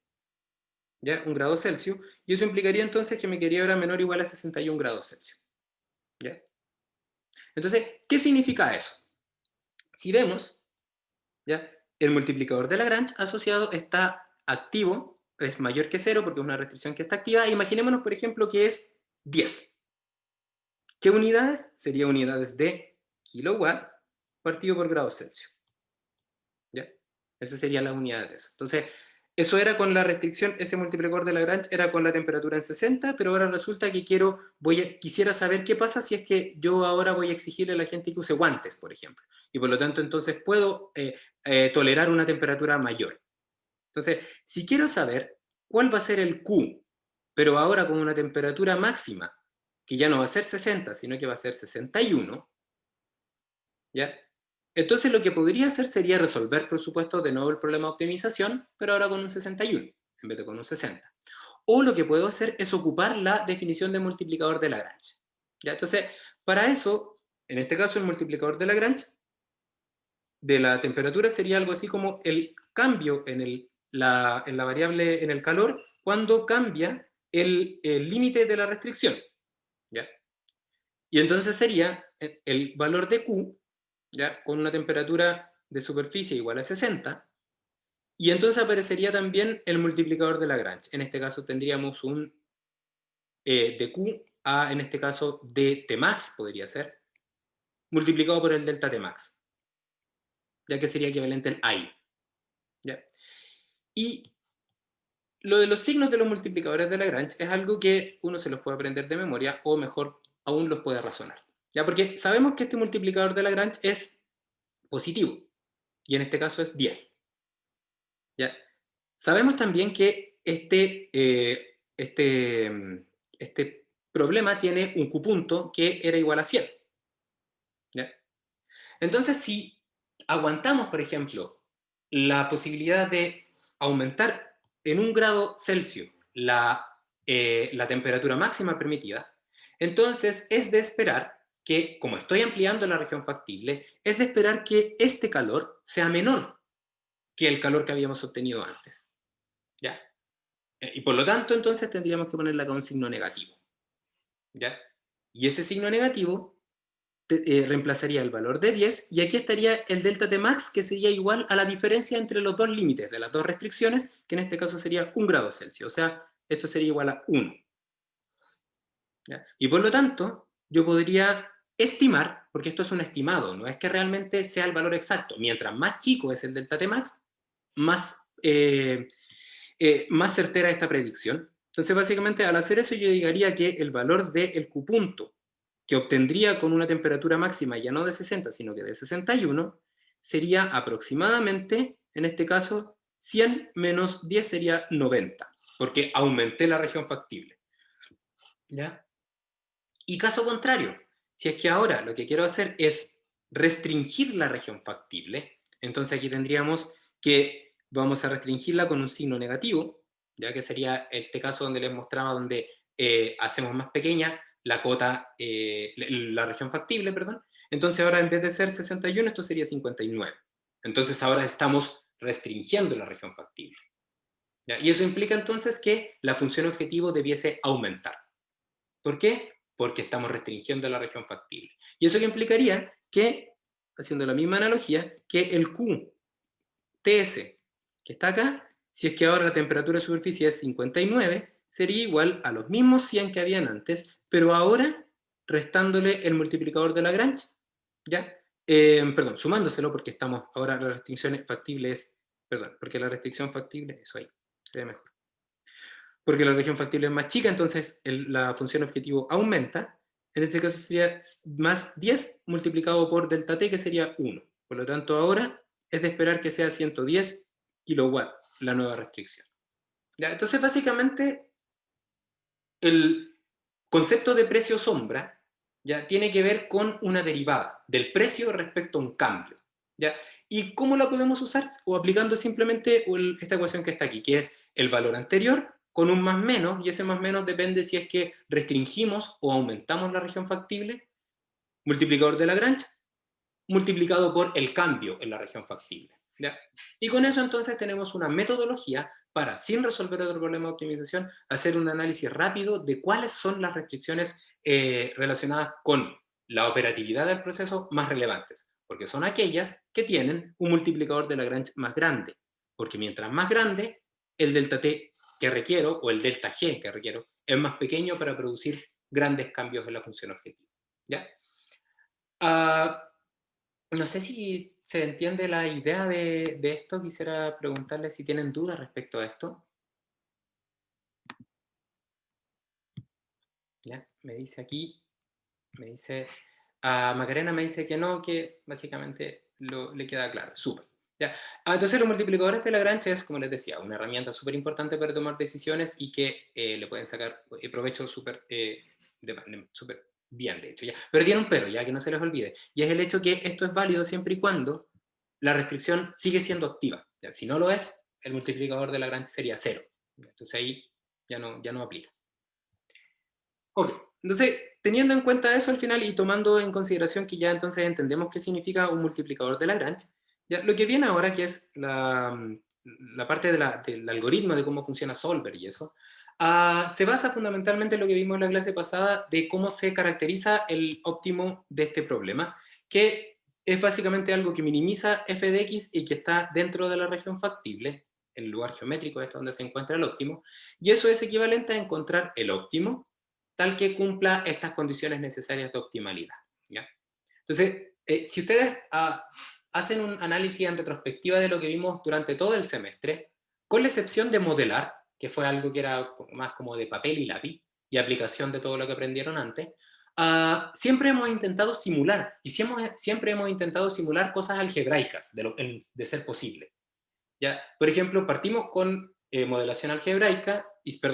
¿ya? 1 grado Celsius, y eso implicaría entonces que me quedaría ahora menor o igual a 61 grados Celsius. ¿Ya? Entonces, ¿qué significa eso? Si vemos, ¿ya? El multiplicador de Lagrange asociado está activo, es mayor que 0 porque es una restricción que está activa. Imaginémonos, por ejemplo, que es 10. ¿Qué unidades? Sería unidades de kilowatt partido por grados Celsius. ¿Ya? Esa sería la unidad de eso. Entonces, eso era con la restricción, ese multiplicador de Lagrange era con la temperatura en 60, pero ahora resulta que quisiera saber qué pasa si es que yo ahora voy a exigirle a la gente que use guantes, por ejemplo. Y por lo tanto, entonces puedo tolerar una temperatura mayor. Entonces, si quiero saber cuál va a ser el Q, pero ahora con una temperatura máxima, que ya no va a ser 60, sino que va a ser 61, ¿ya? Entonces lo que podría hacer sería resolver, por supuesto, de nuevo el problema de optimización, pero ahora con un 61 en vez de con un 60. O lo que puedo hacer es ocupar la definición de multiplicador de Lagrange. ¿Ya? Entonces, para eso, en este caso el multiplicador de Lagrange de la temperatura sería algo así como el cambio en la variable, en el calor, cuando cambia el límite de la restricción. ¿Ya? Y entonces sería el valor de Q, ¿ya? Con una temperatura de superficie igual a 60, y entonces aparecería también el multiplicador de Lagrange. En este caso tendríamos un de Q a, en este caso, de Tmax, podría ser, multiplicado por el delta Tmax, ya que sería equivalente al AI. ¿Ya? Y lo de los signos de los multiplicadores de Lagrange es algo que uno se los puede aprender de memoria, o mejor aún los puede razonar. ¿Ya? Porque sabemos que este multiplicador de Lagrange es positivo, y en este caso es 10. ¿Ya? Sabemos también que este problema tiene un Q punto que era igual a 100. ¿Ya? Entonces, si aguantamos, por ejemplo, la posibilidad de aumentar en 1 grado Celsius la temperatura máxima permitida, entonces es de esperar que, como estoy ampliando la región factible, es de esperar que este calor sea menor. que el calor que habíamos obtenido antes. ¿Ya? Y por lo tanto, entonces tendríamos que ponerle acá un signo negativo. ¿Ya? Y ese signo negativo reemplazaría el valor de 10, y aquí estaría el delta T max, que sería igual a la diferencia entre los dos límites de las dos restricciones, que en este caso sería 1 grado Celsius, o sea, esto sería igual a 1. ¿Ya? Y por lo tanto, yo podría estimar, porque esto es un estimado, no es que realmente sea el valor exacto, mientras más chico es el delta T max, más, más certera esta predicción. Entonces, básicamente, al hacer eso, yo diría que el valor del Q punto, que obtendría con una temperatura máxima ya no de 60, sino que de 61, sería aproximadamente, en este caso, 100 menos 10 sería 90, porque aumenté la región factible. ¿Ya? Y caso contrario, si es que ahora lo que quiero hacer es restringir la región factible, entonces aquí tendríamos que vamos a restringirla con un signo negativo, ya que sería este caso donde les mostraba donde hacemos más pequeña la cota, la región factible, perdón. Entonces ahora en vez de ser 61, esto sería 59. Entonces ahora estamos restringiendo la región factible. ¿Ya? Y eso implica entonces que la función objetivo debiese aumentar. ¿Por qué? Porque estamos restringiendo la región factible. Y eso que implicaría que, haciendo la misma analogía, que el Q TS, que está acá, si es que ahora la temperatura de superficie es 59, sería igual a los mismos 100 que habían antes, pero ahora restándole el multiplicador de Lagrange, ¿ya? Perdón, sumándoselo, porque estamos, ahora la restricción factible es, perdón, porque la restricción factible, eso ahí, se ve mejor. Porque la región factible es más chica, entonces la función objetivo aumenta. En este caso sería más 10 multiplicado por delta t, que sería 1. Por lo tanto, ahora es de esperar que sea 110 kilowatts la nueva restricción. ¿Ya? Entonces, básicamente, el concepto de precio sombra ya tiene que ver con una derivada del precio respecto a un cambio. ¿Ya? ¿Y cómo la podemos usar? O aplicando simplemente esta ecuación que está aquí, que es el valor anterior con un más menos, y ese más menos depende si es que restringimos o aumentamos la región factible, multiplicador de Lagrange, multiplicado por el cambio en la región factible. ¿Ya? Y con eso entonces tenemos una metodología para, sin resolver otro problema de optimización, hacer un análisis rápido de cuáles son las restricciones relacionadas con la operatividad del proceso más relevantes, porque son aquellas que tienen un multiplicador de Lagrange más grande, porque mientras más grande, el delta T que requiero, o el delta G que requiero, es más pequeño para producir grandes cambios en la función objetiva. ¿Ya? No sé si se entiende la idea de esto. Quisiera preguntarles si tienen dudas respecto a esto. ¿Ya? Me dice aquí, me dice, Macarena me dice que no, que básicamente le queda claro. Súper. ¿Ya? Entonces los multiplicadores de Lagrange es, como les decía, una herramienta súper importante para tomar decisiones y que le pueden sacar provecho súper bien, de hecho. ¿Ya? Pero tiene un pero, ya que no se les olvide, y es el hecho que esto es válido siempre y cuando la restricción sigue siendo activa. ¿Ya? Si no lo es, el multiplicador de Lagrange sería 0. Entonces ahí ya no aplica. Ok, entonces, teniendo en cuenta eso al final y tomando en consideración que ya entonces entendemos qué significa un multiplicador de Lagrange, ya, lo que viene ahora, que es la parte del algoritmo de cómo funciona Solver y eso, se basa fundamentalmente en lo que vimos en la clase pasada de cómo se caracteriza el óptimo de este problema, que es básicamente algo que minimiza f de x y que está dentro de la región factible, el lugar geométrico es donde se encuentra el óptimo, y eso es equivalente a encontrar el óptimo tal que cumpla estas condiciones necesarias de optimalidad. ¿Ya? Entonces, si ustedes hacen un análisis en retrospectiva de lo que vimos durante todo el semestre, con la excepción de modelar, que fue algo que era más como de papel y lápiz, y aplicación de todo lo que aprendieron antes, siempre hemos intentado simular, y siempre hemos intentado simular cosas algebraicas, de ser posible. ¿Ya? Por ejemplo, partimos con modelación algebraica,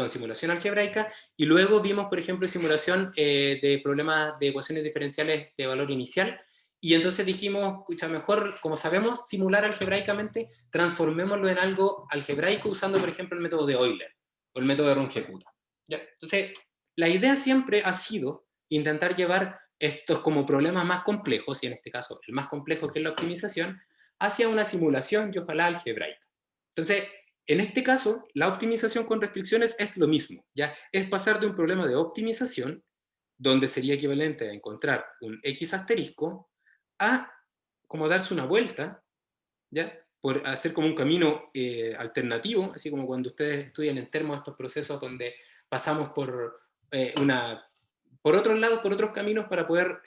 simulación algebraica, y luego vimos, por ejemplo, simulación de problemas de ecuaciones diferenciales de valor inicial, y entonces dijimos, pucha, mejor, como sabemos simular algebraicamente, transformémoslo en algo algebraico usando, por ejemplo, el método de Euler, o el método de Runge-Kutta. ¿Ya? Entonces, la idea siempre ha sido intentar llevar estos como problemas más complejos, y en este caso el más complejo que es la optimización, hacia una simulación y ojalá algebraica. Entonces, en este caso, la optimización con restricciones es lo mismo, ¿ya? Es pasar de un problema de optimización, donde sería equivalente a encontrar un X asterisco, a como darse una vuelta, ¿ya? Por hacer como un camino alternativo, así como cuando ustedes estudian en termos estos procesos donde pasamos eh, una, por otros lados, por otros caminos para poder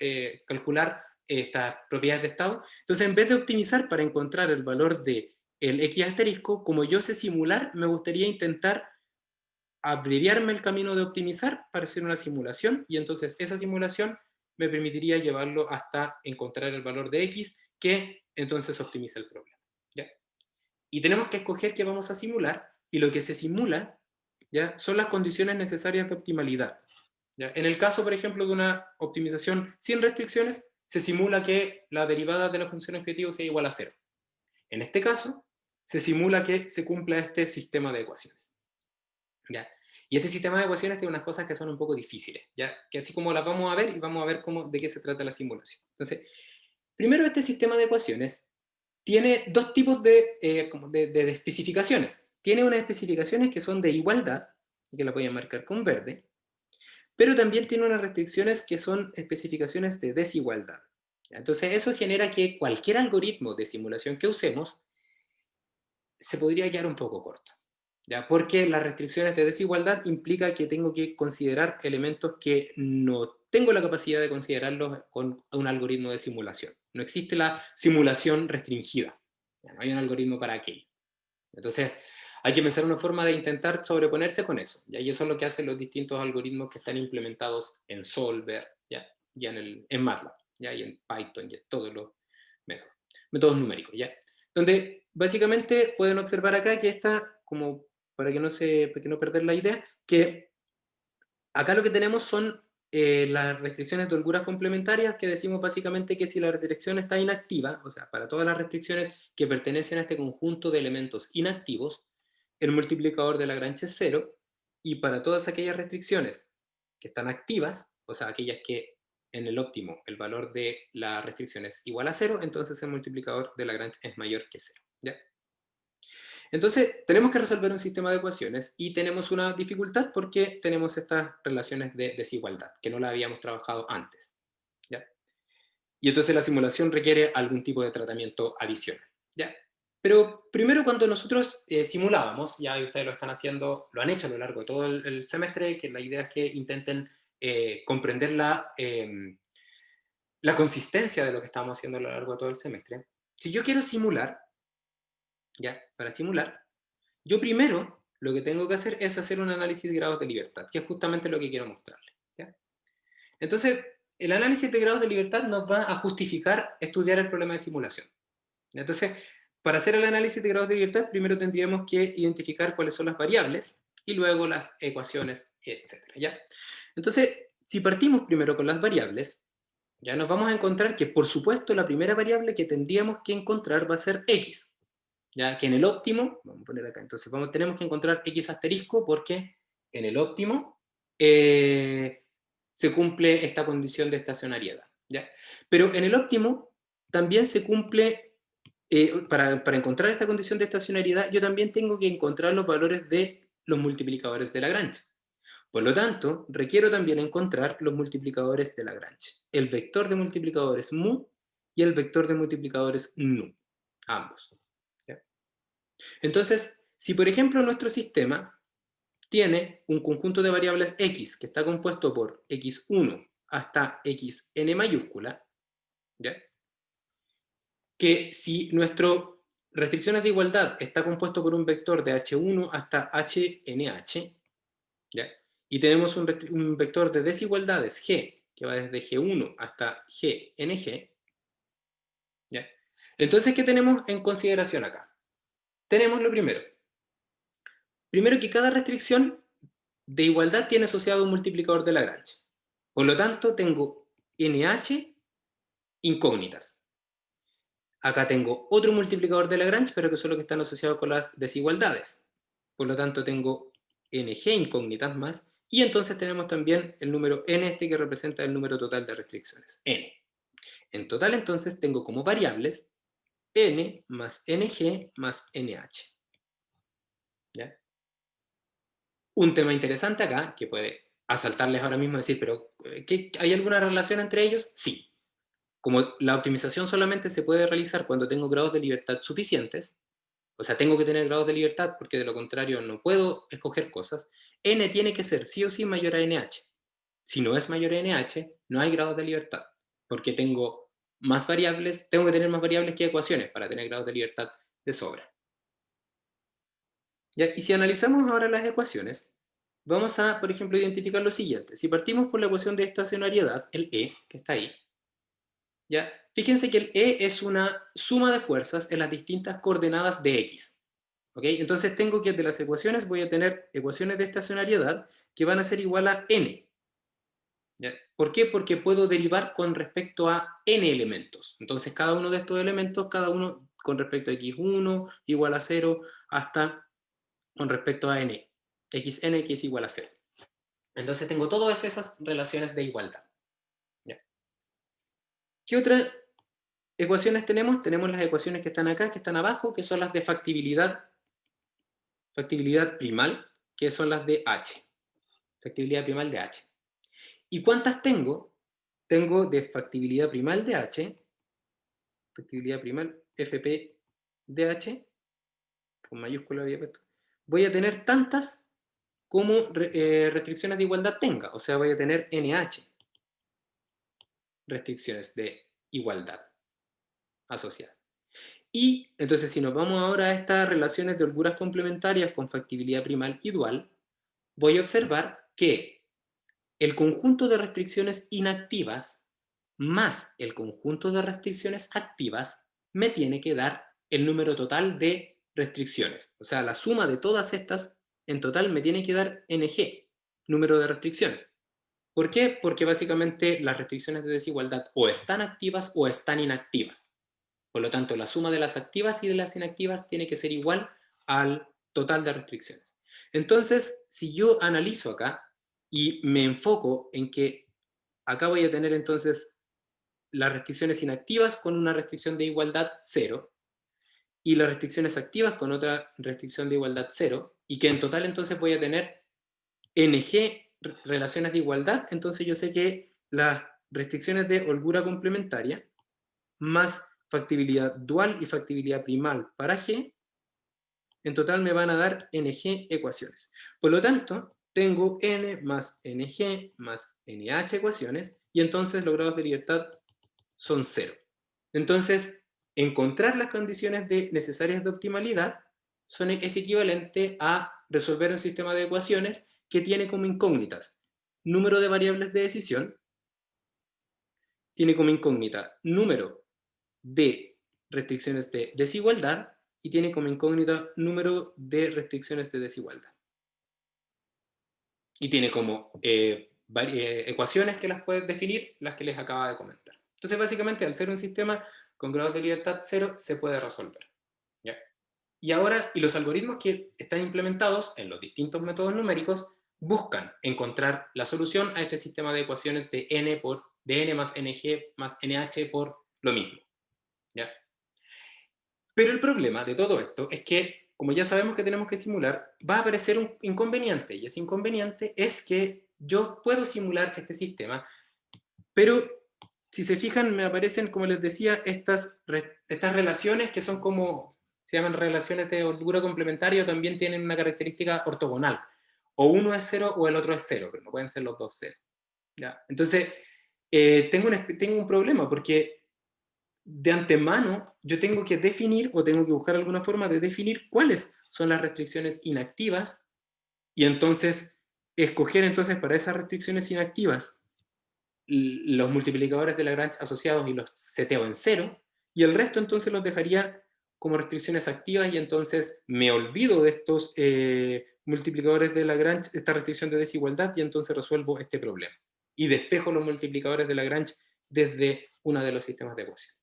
calcular estas propiedades de estado. Entonces, en vez de optimizar para encontrar el valor de el X asterisco, como yo sé simular, me gustaría intentar abreviarme el camino de optimizar para hacer una simulación, y entonces esa simulación me permitiría llevarlo hasta encontrar el valor de X, que entonces optimiza el problema. ¿Ya? Y tenemos que escoger qué vamos a simular, y lo que se simula, ¿ya?, son las condiciones necesarias de optimalidad. ¿Ya? En el caso, por ejemplo, de una optimización sin restricciones, se simula que la derivada de la función objetivo sea igual a 0. En este caso, se simula que se cumpla este sistema de ecuaciones. ¿Ya? Y este sistema de ecuaciones tiene unas cosas que son un poco difíciles, ¿ya? Que así como las vamos a ver, y vamos a ver de qué se trata la simulación. Entonces, primero, este sistema de ecuaciones tiene dos tipos de especificaciones. Tiene unas especificaciones que son de igualdad, que las voy a marcar con verde, pero también tiene unas restricciones que son especificaciones de desigualdad. Entonces, eso genera que cualquier algoritmo de simulación que usemos se podría quedar un poco corto, ¿ya? Porque las restricciones de desigualdad implica que tengo que considerar elementos que no tengo la capacidad de considerarlos con un algoritmo de simulación. No existe la simulación restringida, ¿ya? No hay un algoritmo para aquello. Entonces, hay que pensar una forma de intentar sobreponerse con eso, ¿ya? Y eso es lo que hacen los distintos algoritmos que están implementados en Solver, ¿ya? Y en MATLAB, ¿ya? Y en Python, y en todos los métodos numéricos, ¿ya? Donde básicamente pueden observar acá que está, como para que no perder la idea, que acá lo que tenemos son las restricciones de holguras complementarias, que decimos básicamente que si la restricción está inactiva, o sea, para todas las restricciones que pertenecen a este conjunto de elementos inactivos, el multiplicador de Lagrange es 0, y para todas aquellas restricciones que están activas, o sea, aquellas que en el óptimo el valor de la restricción es igual a 0, entonces el multiplicador de Lagrange es mayor que 0. ¿Ya? Entonces, tenemos que resolver un sistema de ecuaciones y tenemos una dificultad porque tenemos estas relaciones de desigualdad, que no la habíamos trabajado antes, ¿ya? Y entonces la simulación requiere algún tipo de tratamiento adicional, ¿ya? Pero primero, cuando nosotros simulábamos, ya ustedes lo están haciendo, lo han hecho a lo largo de todo el semestre, que la idea es que intenten comprender la consistencia de lo que estamos haciendo a lo largo de todo el semestre. Si yo quiero simular, ¿ya? Para simular, yo primero lo que tengo que hacer es hacer un análisis de grados de libertad, que es justamente lo que quiero mostrarles, ¿ya? Entonces, el análisis de grados de libertad nos va a justificar estudiar el problema de simulación. Entonces, para hacer el análisis de grados de libertad, primero tendríamos que identificar cuáles son las variables y luego las ecuaciones, etc. ¿Ya? Entonces, si partimos primero con las variables, ya nos vamos a encontrar que, por supuesto, la primera variable que tendríamos que encontrar va a ser x. Ya que en el óptimo, vamos a poner acá, entonces tenemos que encontrar x asterisco porque en el óptimo se cumple esta condición de estacionariedad, ¿ya? Pero en el óptimo también se cumple, para encontrar esta condición de estacionariedad, yo también tengo que encontrar los valores de los multiplicadores de Lagrange. Por lo tanto, requiero también encontrar los multiplicadores de Lagrange, el vector de multiplicadores mu y el vector de multiplicadores nu, ambos. Entonces, si por ejemplo nuestro sistema tiene un conjunto de variables x que está compuesto por x1 hasta xn mayúscula, ¿ya? Que si nuestra restricciones de igualdad está compuesto por un vector de h1 hasta hnh, ¿ya? Y tenemos un vector de desigualdades g, que va desde g1 hasta gng, ¿ya? Entonces, ¿qué tenemos en consideración acá? Tenemos lo primero. Primero, que cada restricción de igualdad tiene asociado un multiplicador de Lagrange. Por lo tanto, tengo NH incógnitas. Acá tengo otro multiplicador de Lagrange, pero que son los que están asociados con las desigualdades. Por lo tanto, tengo NG incógnitas más. Y entonces tenemos también el número N, que representa el número total de restricciones, N. En total, entonces, tengo como variables n más ng más nh. ¿Ya? Un tema interesante acá, que puede asaltarles ahora mismo decir, pero ¿hay alguna relación entre ellos? Sí. Como la optimización solamente se puede realizar cuando tengo grados de libertad suficientes, o sea, tengo que tener grados de libertad porque de lo contrario no puedo escoger cosas, n tiene que ser sí o sí mayor a nh. Si no es mayor a nh, no hay grados de libertad, porque tengo más variables, tengo que tener más variables que ecuaciones para tener grados de libertad de sobra. ¿Ya? Y si analizamos ahora las ecuaciones, vamos a, por ejemplo, identificar lo siguiente. Si partimos por la ecuación de estacionariedad, el E, que está ahí, ¿ya? Fíjense que el E es una suma de fuerzas en las distintas coordenadas de X. ¿Ok? Entonces tengo que de las ecuaciones voy a tener ecuaciones de estacionariedad que van a ser igual a N. ¿Ya? ¿Por qué? Porque puedo derivar con respecto a N elementos. Entonces cada uno de estos elementos, cada uno con respecto a X1 igual a 0 hasta con respecto a N. Xn que es igual a 0. Entonces tengo todas esas relaciones de igualdad. ¿Ya? ¿Qué otras ecuaciones tenemos? Tenemos las ecuaciones que están acá, que están abajo, que son las de factibilidad primal, que son las de H. Factibilidad primal de H. ¿Y cuántas tengo? Tengo de factibilidad primal de H, factibilidad primal, FP de H, con mayúscula había puesto. Voy a tener tantas como restricciones de igualdad tenga, o sea, voy a tener NH restricciones de igualdad asociadas. Y entonces si nos vamos ahora a estas relaciones de holguras complementarias con factibilidad primal y dual, voy a observar que el conjunto de restricciones inactivas más el conjunto de restricciones activas me tiene que dar el número total de restricciones. O sea, la suma de todas estas en total me tiene que dar NG, número de restricciones. ¿Por qué? Porque básicamente las restricciones de desigualdad o están activas o están inactivas. Por lo tanto, la suma de las activas y de las inactivas tiene que ser igual al total de restricciones. Entonces, si yo analizo acá y me enfoco en que acá voy a tener entonces las restricciones inactivas con una restricción de igualdad 0 y las restricciones activas con otra restricción de igualdad 0, y que en total entonces voy a tener NG relaciones de igualdad, entonces yo sé que las restricciones de holgura complementaria más factibilidad dual y factibilidad primal para G, en total me van a dar NG ecuaciones. Por lo tanto, tengo N más NG más NH ecuaciones, y entonces los grados de libertad son 0. Entonces, encontrar las condiciones necesarias de optimalidad es equivalente a resolver un sistema de ecuaciones que tiene como incógnitas número de variables de decisión, tiene como incógnita número de restricciones de desigualdad y tiene como incógnita número de restricciones de desigualdad. Y tiene como ecuaciones que las puedes definir, las que les acaba de comentar. Entonces, básicamente, al ser un sistema con grados de libertad 0, se puede resolver. ¿Ya? Y ahora, los algoritmos que están implementados en los distintos métodos numéricos buscan encontrar la solución a este sistema de ecuaciones de n más ng más nh por lo mismo. ¿Ya? Pero el problema de todo esto es que, como ya sabemos que tenemos que simular, va a aparecer un inconveniente, y ese inconveniente es que yo puedo simular este sistema, pero si se fijan me aparecen, como les decía, estas relaciones que son como, se llaman relaciones de holgura complementaria, o también tienen una característica ortogonal. O uno es 0 o el otro es 0, pero no pueden ser los dos 0. ¿Ya? Entonces, tengo un problema, porque de antemano yo tengo que definir o tengo que buscar alguna forma de definir cuáles son las restricciones inactivas, y entonces escoger entonces para esas restricciones inactivas los multiplicadores de Lagrange asociados y los seteo en 0, y el resto entonces los dejaría como restricciones activas, y entonces me olvido de estos multiplicadores de Lagrange, esta restricción de desigualdad, y entonces resuelvo este problema. Y despejo los multiplicadores de Lagrange desde uno de los sistemas de ecuación.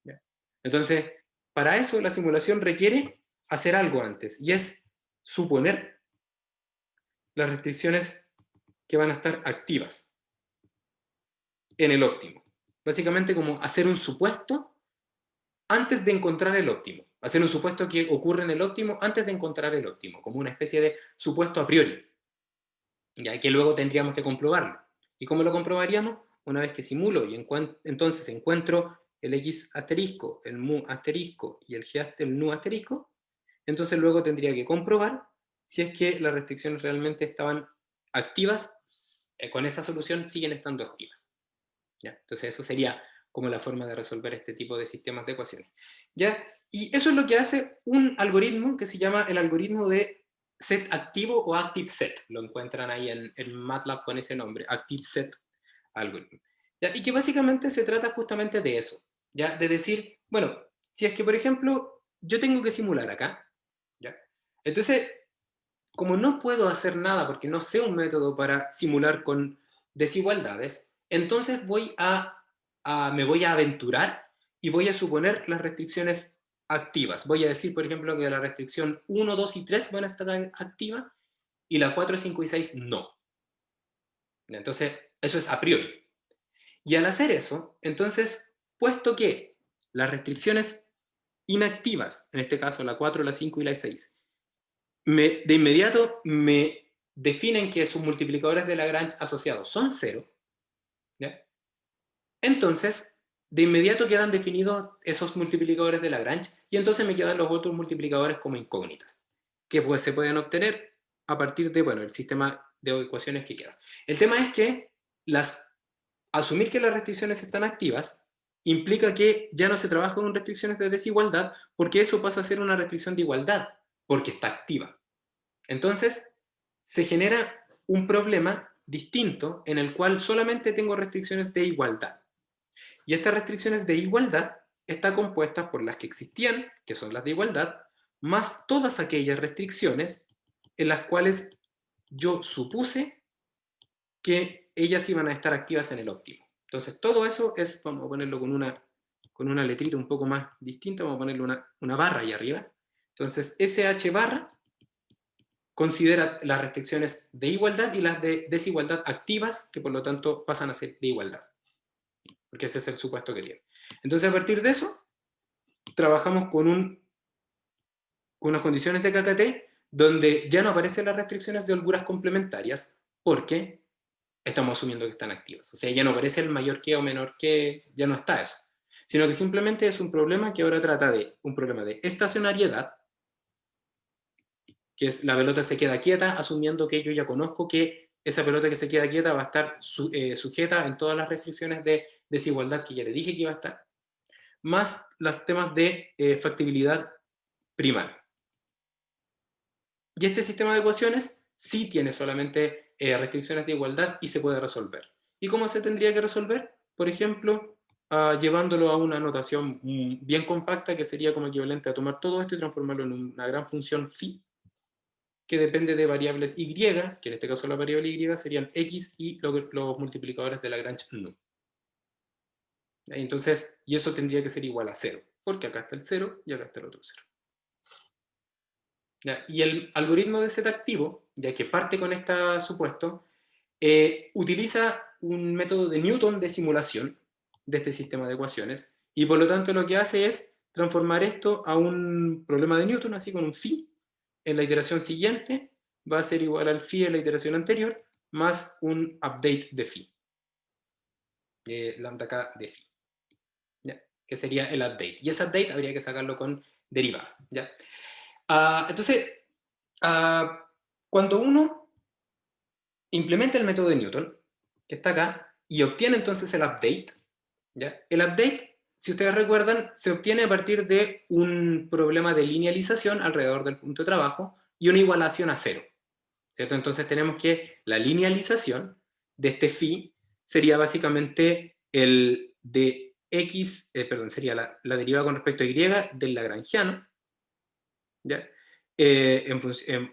¿Ya? Entonces, para eso la simulación requiere hacer algo antes, y es suponer las restricciones que van a estar activas en el óptimo. Básicamente como hacer un supuesto antes de encontrar el óptimo. Hacer un supuesto que ocurre en el óptimo antes de encontrar el óptimo, como una especie de supuesto a priori, ya que luego tendríamos que comprobarlo. ¿Y cómo lo comprobaríamos? Una vez que simulo y entonces encuentro el x asterisco, el mu asterisco y el nu asterisco, entonces luego tendría que comprobar si es que las restricciones realmente estaban activas, con esta solución siguen estando activas. ¿Ya? Entonces eso sería como la forma de resolver este tipo de sistemas de ecuaciones. ¿Ya? Y eso es lo que hace un algoritmo que se llama el algoritmo de set activo o active set. Lo encuentran ahí en MATLAB con ese nombre, active set algorithm. ¿Ya? Y que básicamente se trata justamente de eso, ¿ya? De decir, bueno, si es que por ejemplo yo tengo que simular acá, ¿ya? Entonces, como no puedo hacer nada porque no sé un método para simular con desigualdades, entonces me voy a aventurar y voy a suponer las restricciones activas. Voy a decir, por ejemplo, que la restricción 1, 2 y 3 van a estar activas y la 4, 5 y 6 no. Entonces, eso es a priori. Y al hacer eso, entonces, puesto que las restricciones inactivas, en este caso la 4, la 5 y la 6, de inmediato me definen que sus multiplicadores de Lagrange asociados son 0, ¿ya? Entonces, de inmediato quedan definidos esos multiplicadores de Lagrange y entonces me quedan los otros multiplicadores como incógnitas, que pues se pueden obtener a partir de, bueno, el sistema de ecuaciones que queda. El tema es que asumir que las restricciones están activas implica que ya no se trabaja con restricciones de desigualdad porque eso pasa a ser una restricción de igualdad, porque está activa. Entonces, se genera un problema distinto en el cual solamente tengo restricciones de igualdad. Y estas restricciones de igualdad están compuestas por las que existían, que son las de igualdad, más todas aquellas restricciones en las cuales yo supuse que ellas iban a estar activas en el óptimo. Entonces, todo eso es, vamos a ponerlo con una letrita un poco más distinta, vamos a ponerle una barra ahí arriba. Entonces, SH barra considera las restricciones de igualdad y las de desigualdad activas, que por lo tanto pasan a ser de igualdad, porque ese es el supuesto que tiene. Entonces, a partir de eso, trabajamos con unas condiciones de KKT donde ya no aparecen las restricciones de holguras complementarias, porque estamos asumiendo que están activas. O sea, ya no aparece el mayor que o menor que, ya no está eso. Sino que simplemente es un problema que ahora trata de un problema de estacionariedad, que es la pelota se queda quieta, asumiendo que yo ya conozco que esa pelota que se queda quieta va a estar sujeta en todas las restricciones de desigualdad que ya le dije que iba a estar, más los temas de factibilidad primal. Y este sistema de ecuaciones sí tiene solamente restricciones de igualdad y se puede resolver. ¿Y cómo se tendría que resolver? Por ejemplo, llevándolo a una notación bien compacta que sería como equivalente a tomar todo esto y transformarlo en una gran función phi, que depende de variables y, que en este caso la variable y serían x y los multiplicadores de Lagrange nu. Entonces, y eso tendría que ser igual a 0, porque acá está el 0 y acá está el otro 0. ¿Ya? Y el algoritmo de set activo, ya que parte con este supuesto, utiliza un método de Newton de simulación de este sistema de ecuaciones, y por lo tanto lo que hace es transformar esto a un problema de Newton, así con un phi. En la iteración siguiente va a ser igual al phi en la iteración anterior, más un update de phi, lambda k de phi, ¿ya? Que sería el update. Y ese update habría que sacarlo con derivadas, ¿ya? Entonces, cuando uno implementa el método de Newton, que está acá, y obtiene entonces el update, ¿ya? El update, si ustedes recuerdan, se obtiene a partir de un problema de linealización alrededor del punto de trabajo y una igualación a cero, ¿cierto? Entonces tenemos que la linealización de este phi sería básicamente el de x, perdón, sería la derivada con respecto a y del lagrangiano, ¿ya?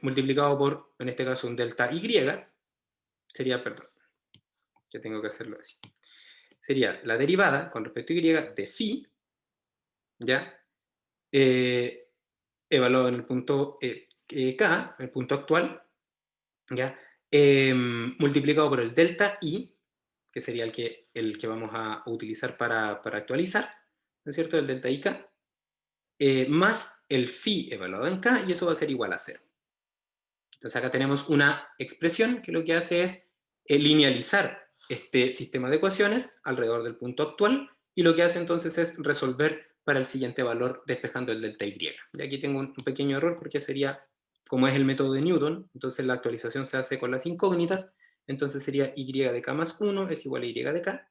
Multiplicado por, en este caso, un delta y, sería, perdón, que tengo que hacerlo así. Sería la derivada con respecto a y de phi, ¿ya? Evaluado en el punto k, el punto actual, ¿ya? Multiplicado por el delta i, que sería el que vamos a utilizar para actualizar, ¿no es cierto? El delta ik, más el phi evaluado en k, y eso va a ser igual a 0. Entonces acá tenemos una expresión que lo que hace es linealizar este sistema de ecuaciones alrededor del punto actual, y lo que hace entonces es resolver para el siguiente valor despejando el delta y. Y aquí tengo un pequeño error porque sería, como es el método de Newton, entonces la actualización se hace con las incógnitas, entonces sería y de k más 1 es igual a y de k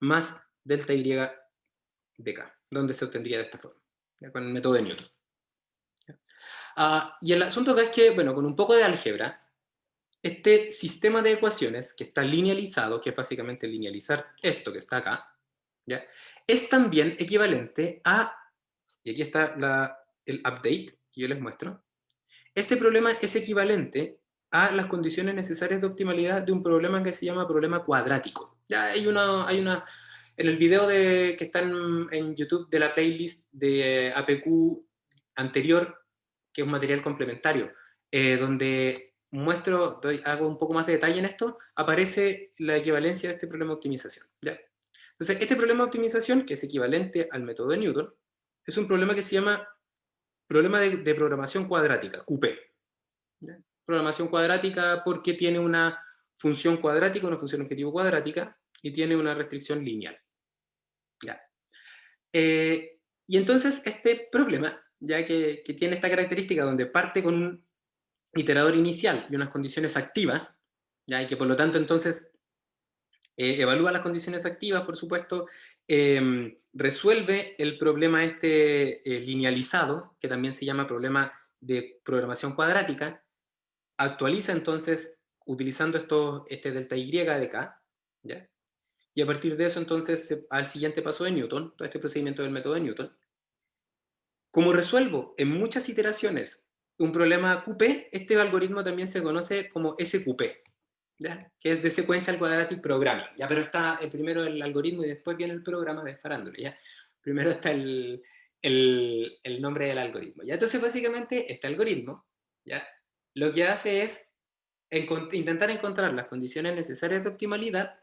más delta y de k, donde se obtendría de esta forma, ¿ya? Con el método de Newton. Y el asunto acá es que, bueno, con un poco de álgebra, este sistema de ecuaciones que está linealizado, que es básicamente linealizar esto que está acá, ¿ya? Es también equivalente a, y aquí está el update que yo les muestro, este problema es equivalente a las condiciones necesarias de optimalidad de un problema que se llama problema cuadrático. Ya en el video que está en YouTube de la playlist de APQ anterior, que es un material complementario, donde hago un poco más de detalle en esto, aparece la equivalencia de este problema de optimización. ¿Ya? Entonces, este problema de optimización, que es equivalente al método de Newton, es un problema que se llama problema de programación cuadrática, QP. ¿Ya? Programación cuadrática porque tiene una función cuadrática, una función objetivo cuadrática, y tiene una restricción lineal. ¿Ya? Y entonces este problema, ya que tiene esta característica donde parte con un iterador inicial y unas condiciones activas, ¿ya? Y que por lo tanto entonces evalúa las condiciones activas, por supuesto, resuelve el problema linealizado, que también se llama problema de programación cuadrática, actualiza entonces utilizando este delta y de k, ¿ya? Y a partir de eso entonces al siguiente paso de Newton, todo este procedimiento del método de Newton. Como resuelvo en muchas iteraciones un problema QP, este algoritmo también se conoce como SQP, ¿ya? Que es de Sequential Quadratic Programming, ¿ya? Pero está primero el algoritmo y después viene el programa de farándula, ¿ya? Primero está el nombre del algoritmo, ¿ya? Entonces básicamente este algoritmo, ¿ya? Lo que hace es intentar encontrar las condiciones necesarias de optimalidad,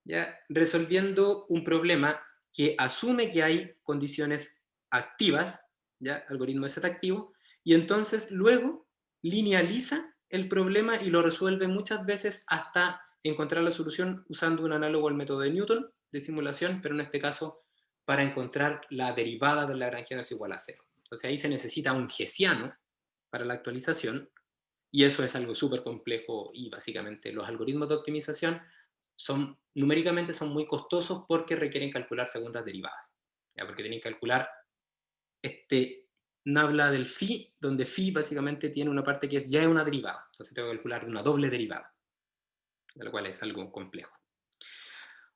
¿ya? Resolviendo un problema que asume que hay condiciones activas, ¿ya? Algoritmo Z activo, y entonces luego linealiza el problema y lo resuelve muchas veces hasta encontrar la solución usando un análogo al método de Newton de simulación, pero en este caso para encontrar la derivada del lagrangiano es igual a 0. Entonces ahí se necesita un hessiano para la actualización, y eso es algo súper complejo, y básicamente los algoritmos de optimización numéricamente son muy costosos porque requieren calcular segundas derivadas, ¿ya? Porque tienen que calcular habla del phi, donde phi básicamente tiene una parte que ya es una derivada, entonces tengo que calcular una doble derivada, lo cual es algo complejo.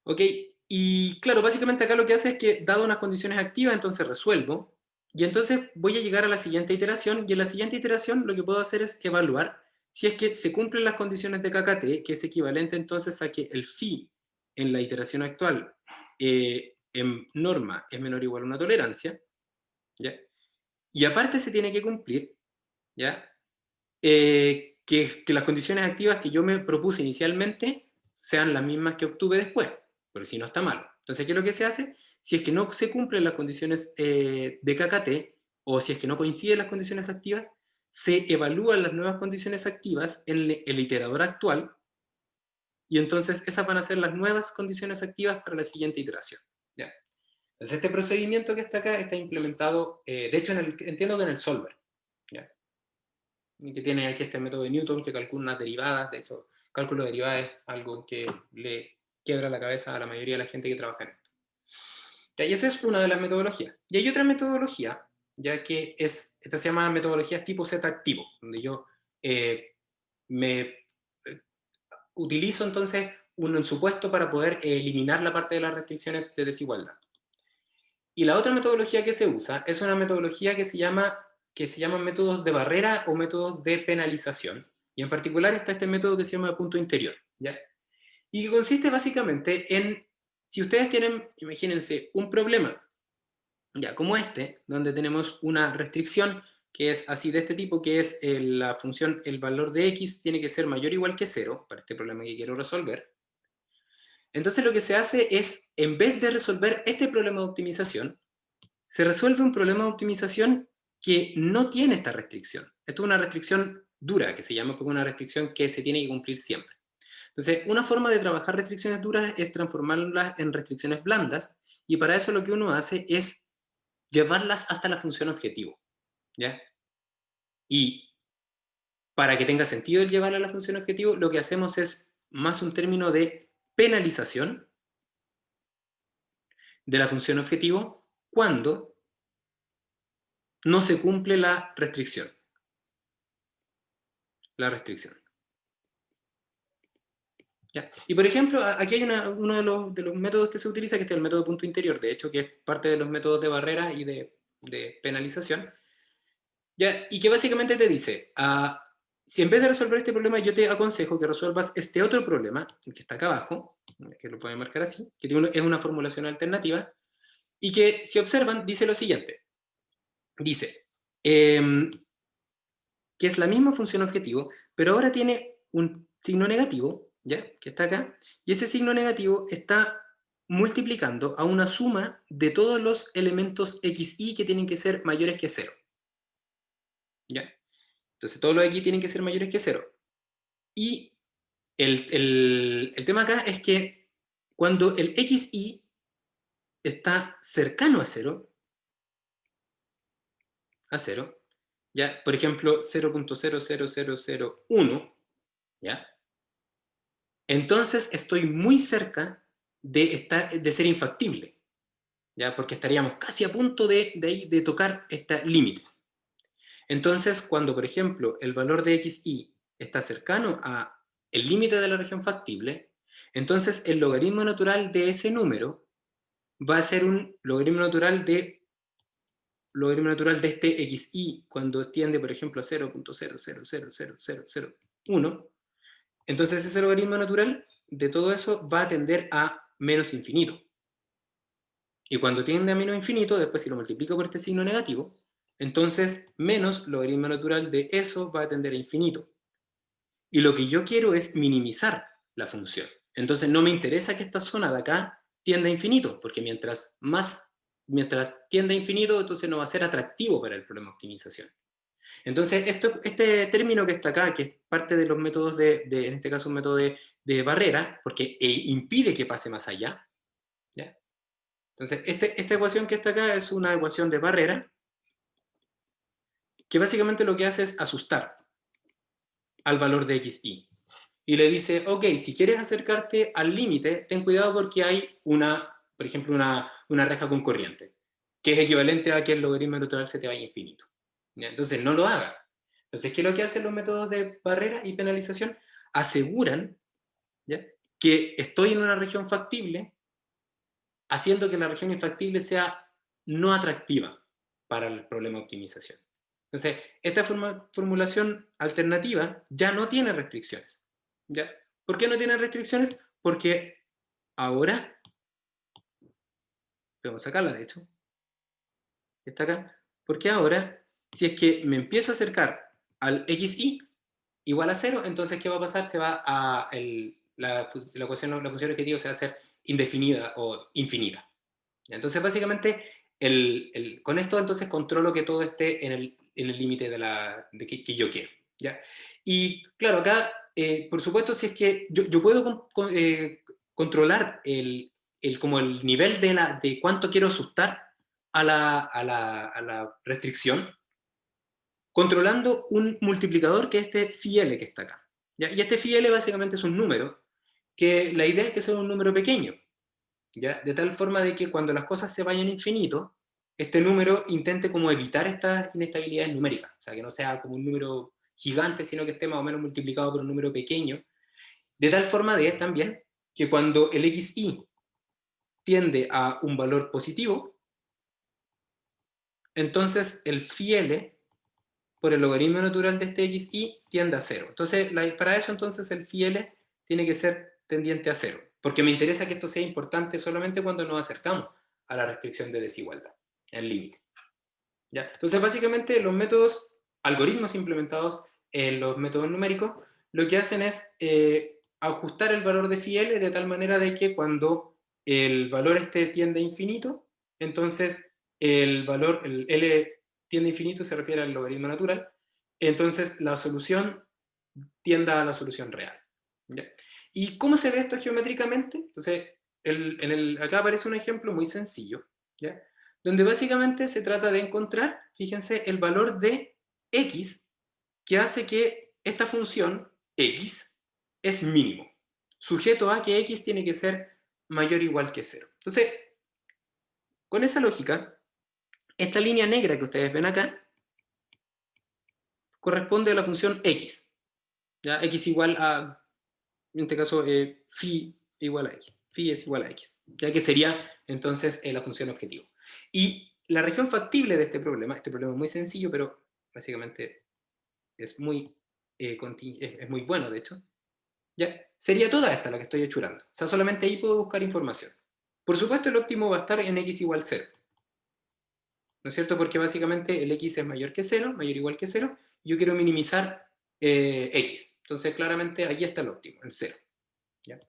Ok, y claro, básicamente acá lo que hace es que, dado unas condiciones activas, entonces resuelvo, y entonces voy a llegar a la siguiente iteración, y en la siguiente iteración lo que puedo hacer es evaluar si es que se cumplen las condiciones de KKT, que es equivalente entonces a que el phi en la iteración actual en norma es menor o igual a una tolerancia, ¿ya? Y aparte se tiene que cumplir, ¿ya? Que las condiciones activas que yo me propuse inicialmente sean las mismas que obtuve después, porque si no está malo. Entonces, ¿qué es lo que se hace? Si es que no se cumplen las condiciones de KKT, o si es que no coinciden las condiciones activas, se evalúan las nuevas condiciones activas en el iterador actual, y entonces esas van a ser las nuevas condiciones activas para la siguiente iteración, ¿ya? Entonces este procedimiento que está acá está implementado, de hecho entiendo que en el solver, ¿ya? Y que tiene aquí este método de Newton que calcula unas derivadas. De hecho, cálculo de derivadas es algo que le quiebra la cabeza a la mayoría de la gente que trabaja en esto. Y esa es una de las metodologías. Y hay otra metodología, ya que esta se llama metodologías tipo Z activo, donde yo me utilizo entonces un supuesto para poder eliminar la parte de las restricciones de desigualdad. Y la otra metodología que se usa es una metodología que se llama métodos de barrera o métodos de penalización. Y en particular está este método que se llama punto interior, ¿ya? Y que consiste básicamente en, si ustedes tienen, imagínense, un problema, ya, como este, donde tenemos una restricción que es así de este tipo, que es la función, el valor de x tiene que ser mayor o igual que 0, para este problema que quiero resolver. Entonces lo que se hace es, en vez de resolver este problema de optimización, se resuelve un problema de optimización que no tiene esta restricción. Esto es una restricción dura, que se llama porque es una restricción que se tiene que cumplir siempre. Entonces, una forma de trabajar restricciones duras es transformarlas en restricciones blandas, y para eso lo que uno hace es llevarlas hasta la función objetivo, ¿ya? Y para que tenga sentido el llevarla a la función objetivo, lo que hacemos es más un término de penalización de la función objetivo cuando no se cumple la restricción. La restricción. ¿Ya? Y por ejemplo, aquí hay uno de los métodos que se utiliza, que es el método punto interior, de hecho, que es parte de los métodos de barrera y de penalización, ¿ya? Y que básicamente te dice, si en vez de resolver este problema, yo te aconsejo que resuelvas este otro problema, el que está acá abajo, que lo pueden marcar así, que es una formulación alternativa, y que, si observan, dice lo siguiente. Dice, que es la misma función objetivo, pero ahora tiene un signo negativo, ¿ya? Que está acá, y ese signo negativo está multiplicando a una suma de todos los elementos xy que tienen que ser mayores que 0. ¿Ya? Entonces todos los x tienen que ser mayores que 0. Y el tema acá es que cuando el xy está cercano a 0, ¿ya? Por ejemplo, 0.00001, ¿ya? Entonces estoy muy cerca de ser infactible, ¿ya? Porque estaríamos casi a punto de tocar este límite. Entonces, cuando, por ejemplo, el valor de xy está cercano a el límite de la región factible, entonces el logaritmo natural de ese número va a ser un logaritmo natural de este xy cuando tiende, por ejemplo, a 0.0000001. Entonces ese logaritmo natural de todo eso va a tender a menos infinito. Y cuando tiende a menos infinito, después si lo multiplico por este signo negativo, entonces menos logaritmo natural de eso va a tender a infinito. Y lo que yo quiero es minimizar la función. Entonces no me interesa que esta zona de acá tienda a infinito, porque mientras tienda a infinito, entonces no va a ser atractivo para el problema de optimización. Entonces, este término que está acá, que es parte de los métodos en este caso un método de barrera, porque impide que pase más allá, ¿ya? Entonces, esta ecuación que está acá es una ecuación de barrera, que básicamente lo que hace es asustar al valor de xy. Y le dice, ok, si quieres acercarte al límite, ten cuidado porque hay por ejemplo, una reja con corriente, que es equivalente a que el logaritmo natural se te vaya a infinito. ¿Ya? Entonces, no lo hagas. Entonces, ¿qué es lo que hacen los métodos de barrera y penalización? Aseguran, ¿ya?, que estoy en una región factible, haciendo que la región infactible sea no atractiva para el problema de optimización. Entonces, esta formulación alternativa ya no tiene restricciones, ¿ya? ¿Por qué no tiene restricciones? Porque ahora, podemos sacarla de hecho, está acá, porque ahora, si es que me empiezo a acercar al xy igual a 0, entonces ¿qué va a pasar? Se va a la función objetivo se va a hacer indefinida o infinita. Entonces básicamente con esto entonces controlo que todo esté en el límite que yo quiero, ¿ya? Y claro, acá por supuesto si es que yo puedo controlar como el nivel de cuánto quiero asustar a la restricción, controlando un multiplicador que es este φ(l) que está acá, ¿ya? Y este φ(l) básicamente es un número, que la idea es que sea un número pequeño, ¿ya? De tal forma de que cuando las cosas se vayan a infinito, este número intente como evitar estas inestabilidades numéricas, o sea, que no sea como un número gigante, sino que esté más o menos multiplicado por un número pequeño, de tal forma de también que cuando el xy tiende a un valor positivo, entonces el φ(l) por el logaritmo natural de este xy tiende a 0. Entonces, para eso entonces el φ(l) tiene que ser tendiente a 0, porque me interesa que esto sea importante solamente cuando nos acercamos a la restricción de desigualdad, el límite. ¿Ya? Entonces, básicamente los métodos, algoritmos implementados en los métodos numéricos, lo que hacen es ajustar el valor de φ(l) de tal manera de que cuando el valor este tiende a infinito, entonces el valor, el L tiende a infinito se refiere al logaritmo natural, entonces la solución tiende a la solución real. ¿Ya? ¿Y cómo se ve esto geométricamente? Entonces, acá aparece un ejemplo muy sencillo, ¿ya? Donde básicamente se trata de encontrar, fíjense, el valor de x que hace que esta función x es mínimo, sujeto a que x tiene que ser mayor o igual que 0. Entonces, con esa lógica, esta línea negra que ustedes ven acá corresponde a la función x. ¿Ya? X igual a, en este caso, phi igual a x. Phi es igual a x, ya que sería entonces la función objetivo. Y la región factible de este problema es muy sencillo, pero básicamente es muy, es muy bueno, de hecho, ¿ya? Sería toda esta la que estoy hechurando. O sea, solamente ahí puedo buscar información. Por supuesto, el óptimo va a estar en x igual 0. ¿No es cierto? Porque básicamente el x es mayor que 0, mayor o igual que 0, y yo quiero minimizar x. Entonces, claramente, aquí está el óptimo, en 0. ¿Ya?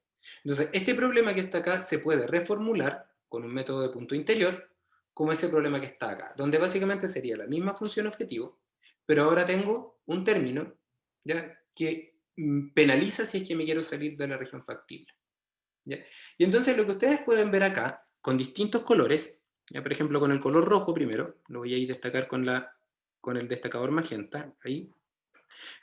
Entonces, este problema que está acá se puede reformular con un método de punto interior, como ese problema que está acá, donde básicamente sería la misma función objetivo, pero ahora tengo un término, ¿ya?, que penaliza si es que me quiero salir de la región factible. ¿Ya? Y entonces lo que ustedes pueden ver acá, con distintos colores, ¿ya? Por ejemplo con el color rojo primero, lo voy a ir destacar con el destacador magenta, ahí.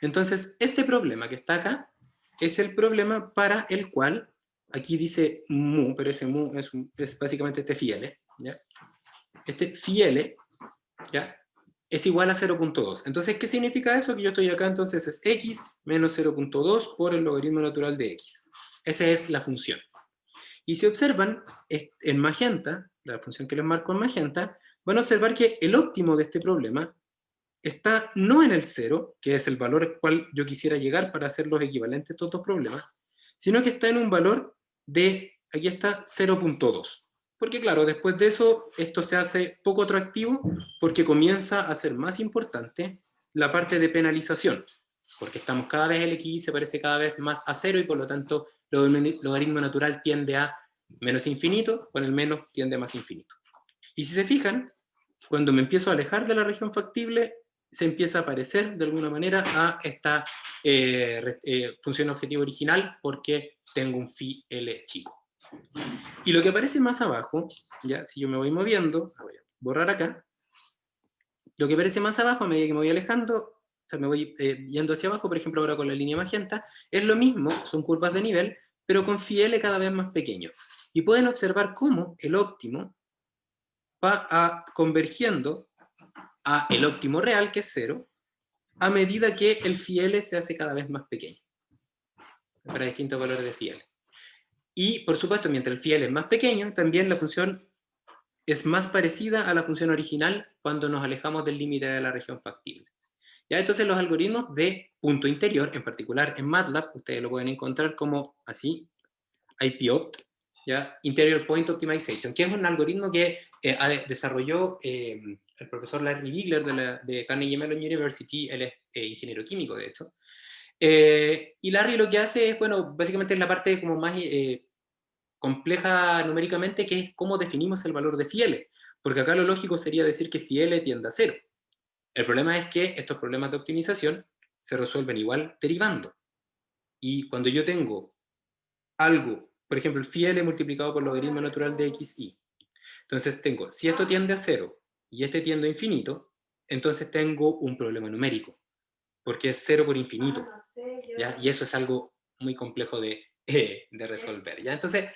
Entonces, este problema que está acá, es el problema para el cual, aquí dice mu, pero ese mu es básicamente este phi L, ¿ya? Este phi L, ¿ya?, es igual a 0.2. Entonces, ¿qué significa eso? Que yo estoy acá, entonces es x menos 0.2 por el logaritmo natural de x. Esa es la función. Y si observan, en magenta, la función que les marco en magenta, van a observar que el óptimo de este problema está no en el 0, que es el valor al cual yo quisiera llegar para hacer los equivalentes de estos dos problemas, sino que está en un valor de, aquí está, 0.2. Porque claro, después de eso, esto se hace poco atractivo porque comienza a ser más importante la parte de penalización, porque estamos cada vez, el x se parece cada vez más a 0 y por lo tanto el logaritmo natural tiende a menos infinito, con el menos tiende a más infinito. Y si se fijan, cuando me empiezo a alejar de la región factible, se empieza a parecer de alguna manera a esta función objetivo original porque tengo un phi L chico. Y lo que aparece más abajo, ya si yo me voy moviendo, voy a borrar acá, lo que aparece más abajo a medida que me voy alejando, o sea, me voy yendo hacia abajo, por ejemplo ahora con la línea magenta, es lo mismo, son curvas de nivel, pero con phi L cada vez más pequeño. Y pueden observar cómo el óptimo va convergiendo a el óptimo real, que es 0, a medida que el phi L se hace cada vez más pequeño, para distintos valores de phi L. Y, por supuesto, mientras el phi L es más pequeño, también la función es más parecida a la función original cuando nos alejamos del límite de la región factible. ¿Ya? Entonces los algoritmos de punto interior, en particular en MATLAB, ustedes lo pueden encontrar como así, IPOPT, ¿ya? Interior Point Optimization, que es un algoritmo que desarrolló el profesor Larry Bigler de Carnegie Mellon University. Él es ingeniero químico, de hecho. Y Larry lo que hace es, bueno, básicamente es la parte como más compleja numéricamente, que es cómo definimos el valor de phi L, porque acá lo lógico sería decir que phi L tiende a 0. El problema es que estos problemas de optimización se resuelven igual derivando. Y cuando yo tengo algo, por ejemplo, el phi L multiplicado por el logaritmo natural de xy, entonces tengo, si esto tiende a 0 y este tiende a infinito, entonces tengo un problema numérico, porque es 0 por infinito, ¿ya? Y eso es algo muy complejo de resolver, ¿ya? Entonces,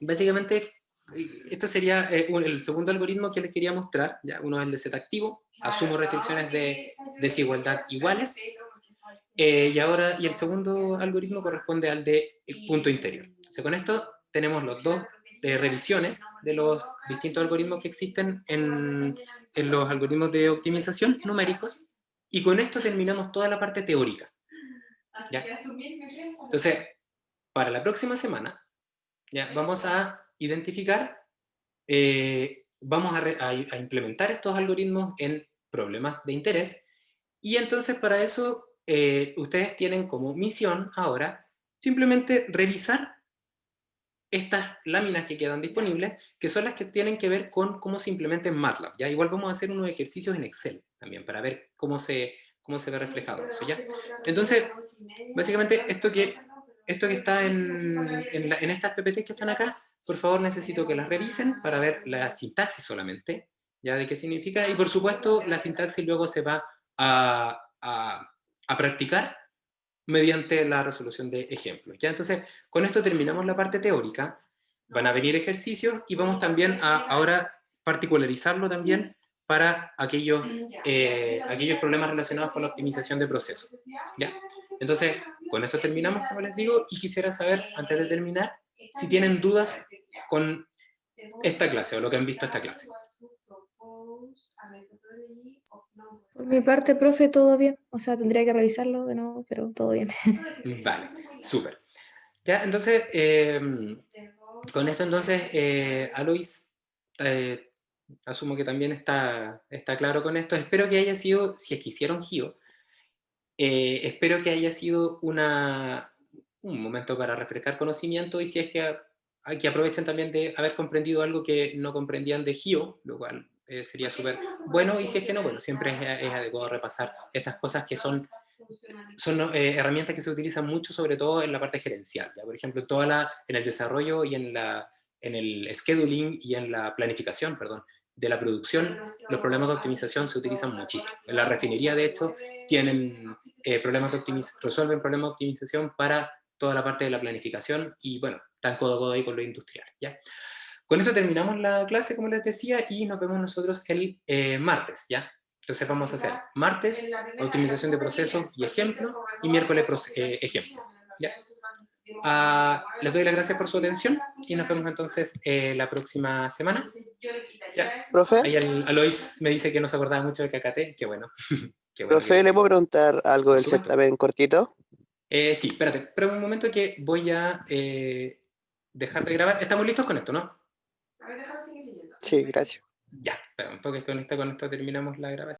básicamente, esto sería el segundo algoritmo que les quería mostrar, ¿ya? Uno es el de Z activo, asumo restricciones de desigualdad iguales, y el segundo algoritmo corresponde al de punto interior. Entonces, con esto tenemos los dos revisiones de los distintos algoritmos que existen en los algoritmos de optimización numéricos, y con esto terminamos toda la parte teórica, ¿ya? Entonces, para la próxima semana, ¿ya?, vamos a identificar, vamos a implementar estos algoritmos en problemas de interés, y entonces para eso ustedes tienen como misión ahora simplemente revisar estas láminas que quedan disponibles, que son las que tienen que ver con cómo se implementa en MATLAB, ¿ya? Igual vamos a hacer unos ejercicios en Excel también, para ver cómo se ve reflejado eso, ¿ya? Entonces, básicamente, esto que está en estas PPT que están acá, por favor necesito que las revisen para ver la sintaxis solamente, ¿ya? De qué significa, y por supuesto, la sintaxis luego se va a practicar mediante la resolución de ejemplos, ¿ya? Entonces, con esto terminamos la parte teórica, van a venir ejercicios y vamos también a ahora particularizarlo también para aquellos problemas relacionados con la optimización de procesos, ¿ya? Entonces, con esto terminamos, como les digo, y quisiera saber, antes de terminar, si tienen dudas con esta clase o lo que han visto esta clase. Por mi parte, profe, todo bien. O sea, tendría que revisarlo de nuevo, pero todo bien. Vale, súper. Ya, entonces, con esto entonces, Alois, asumo que también está claro con esto. Espero que haya sido, si es que hicieron GIO, espero que haya sido un momento para refrescar conocimiento, y si es que aprovechen también de haber comprendido algo que no comprendían de GIO, lo cual sería súper bueno, y si es que no, bueno, siempre es adecuado repasar estas cosas que son herramientas que se utilizan mucho, sobre todo en la parte gerencial, ¿ya? Por ejemplo, en el desarrollo y en el scheduling y en la planificación, perdón, de la producción, los problemas de optimización se utilizan muchísimo. En la refinería, de hecho, tienen resuelven problemas de optimización para toda la parte de la planificación, y bueno, están codo a codo ahí con lo industrial, ¿ya? Con eso terminamos la clase, como les decía, y nos vemos nosotros el martes, ¿ya? Entonces vamos a hacer martes, optimización de procesos y ejemplo, y miércoles ejemplo, ¿ya? Les doy las gracias por su atención, y nos vemos entonces la próxima semana. ¿Ya? Profe, Ahí Alois me dice que no se acordaba mucho de KKT, qué bueno. Qué bueno que profe, lo ¿le sepa. puedo preguntar algo Por del supuesto. certamen cortito? Sí, espérate, pero un momento que voy a dejar de grabar. ¿Estamos listos con esto, no? Sí, gracias. Ya, espera un poco, con esto terminamos la grabación.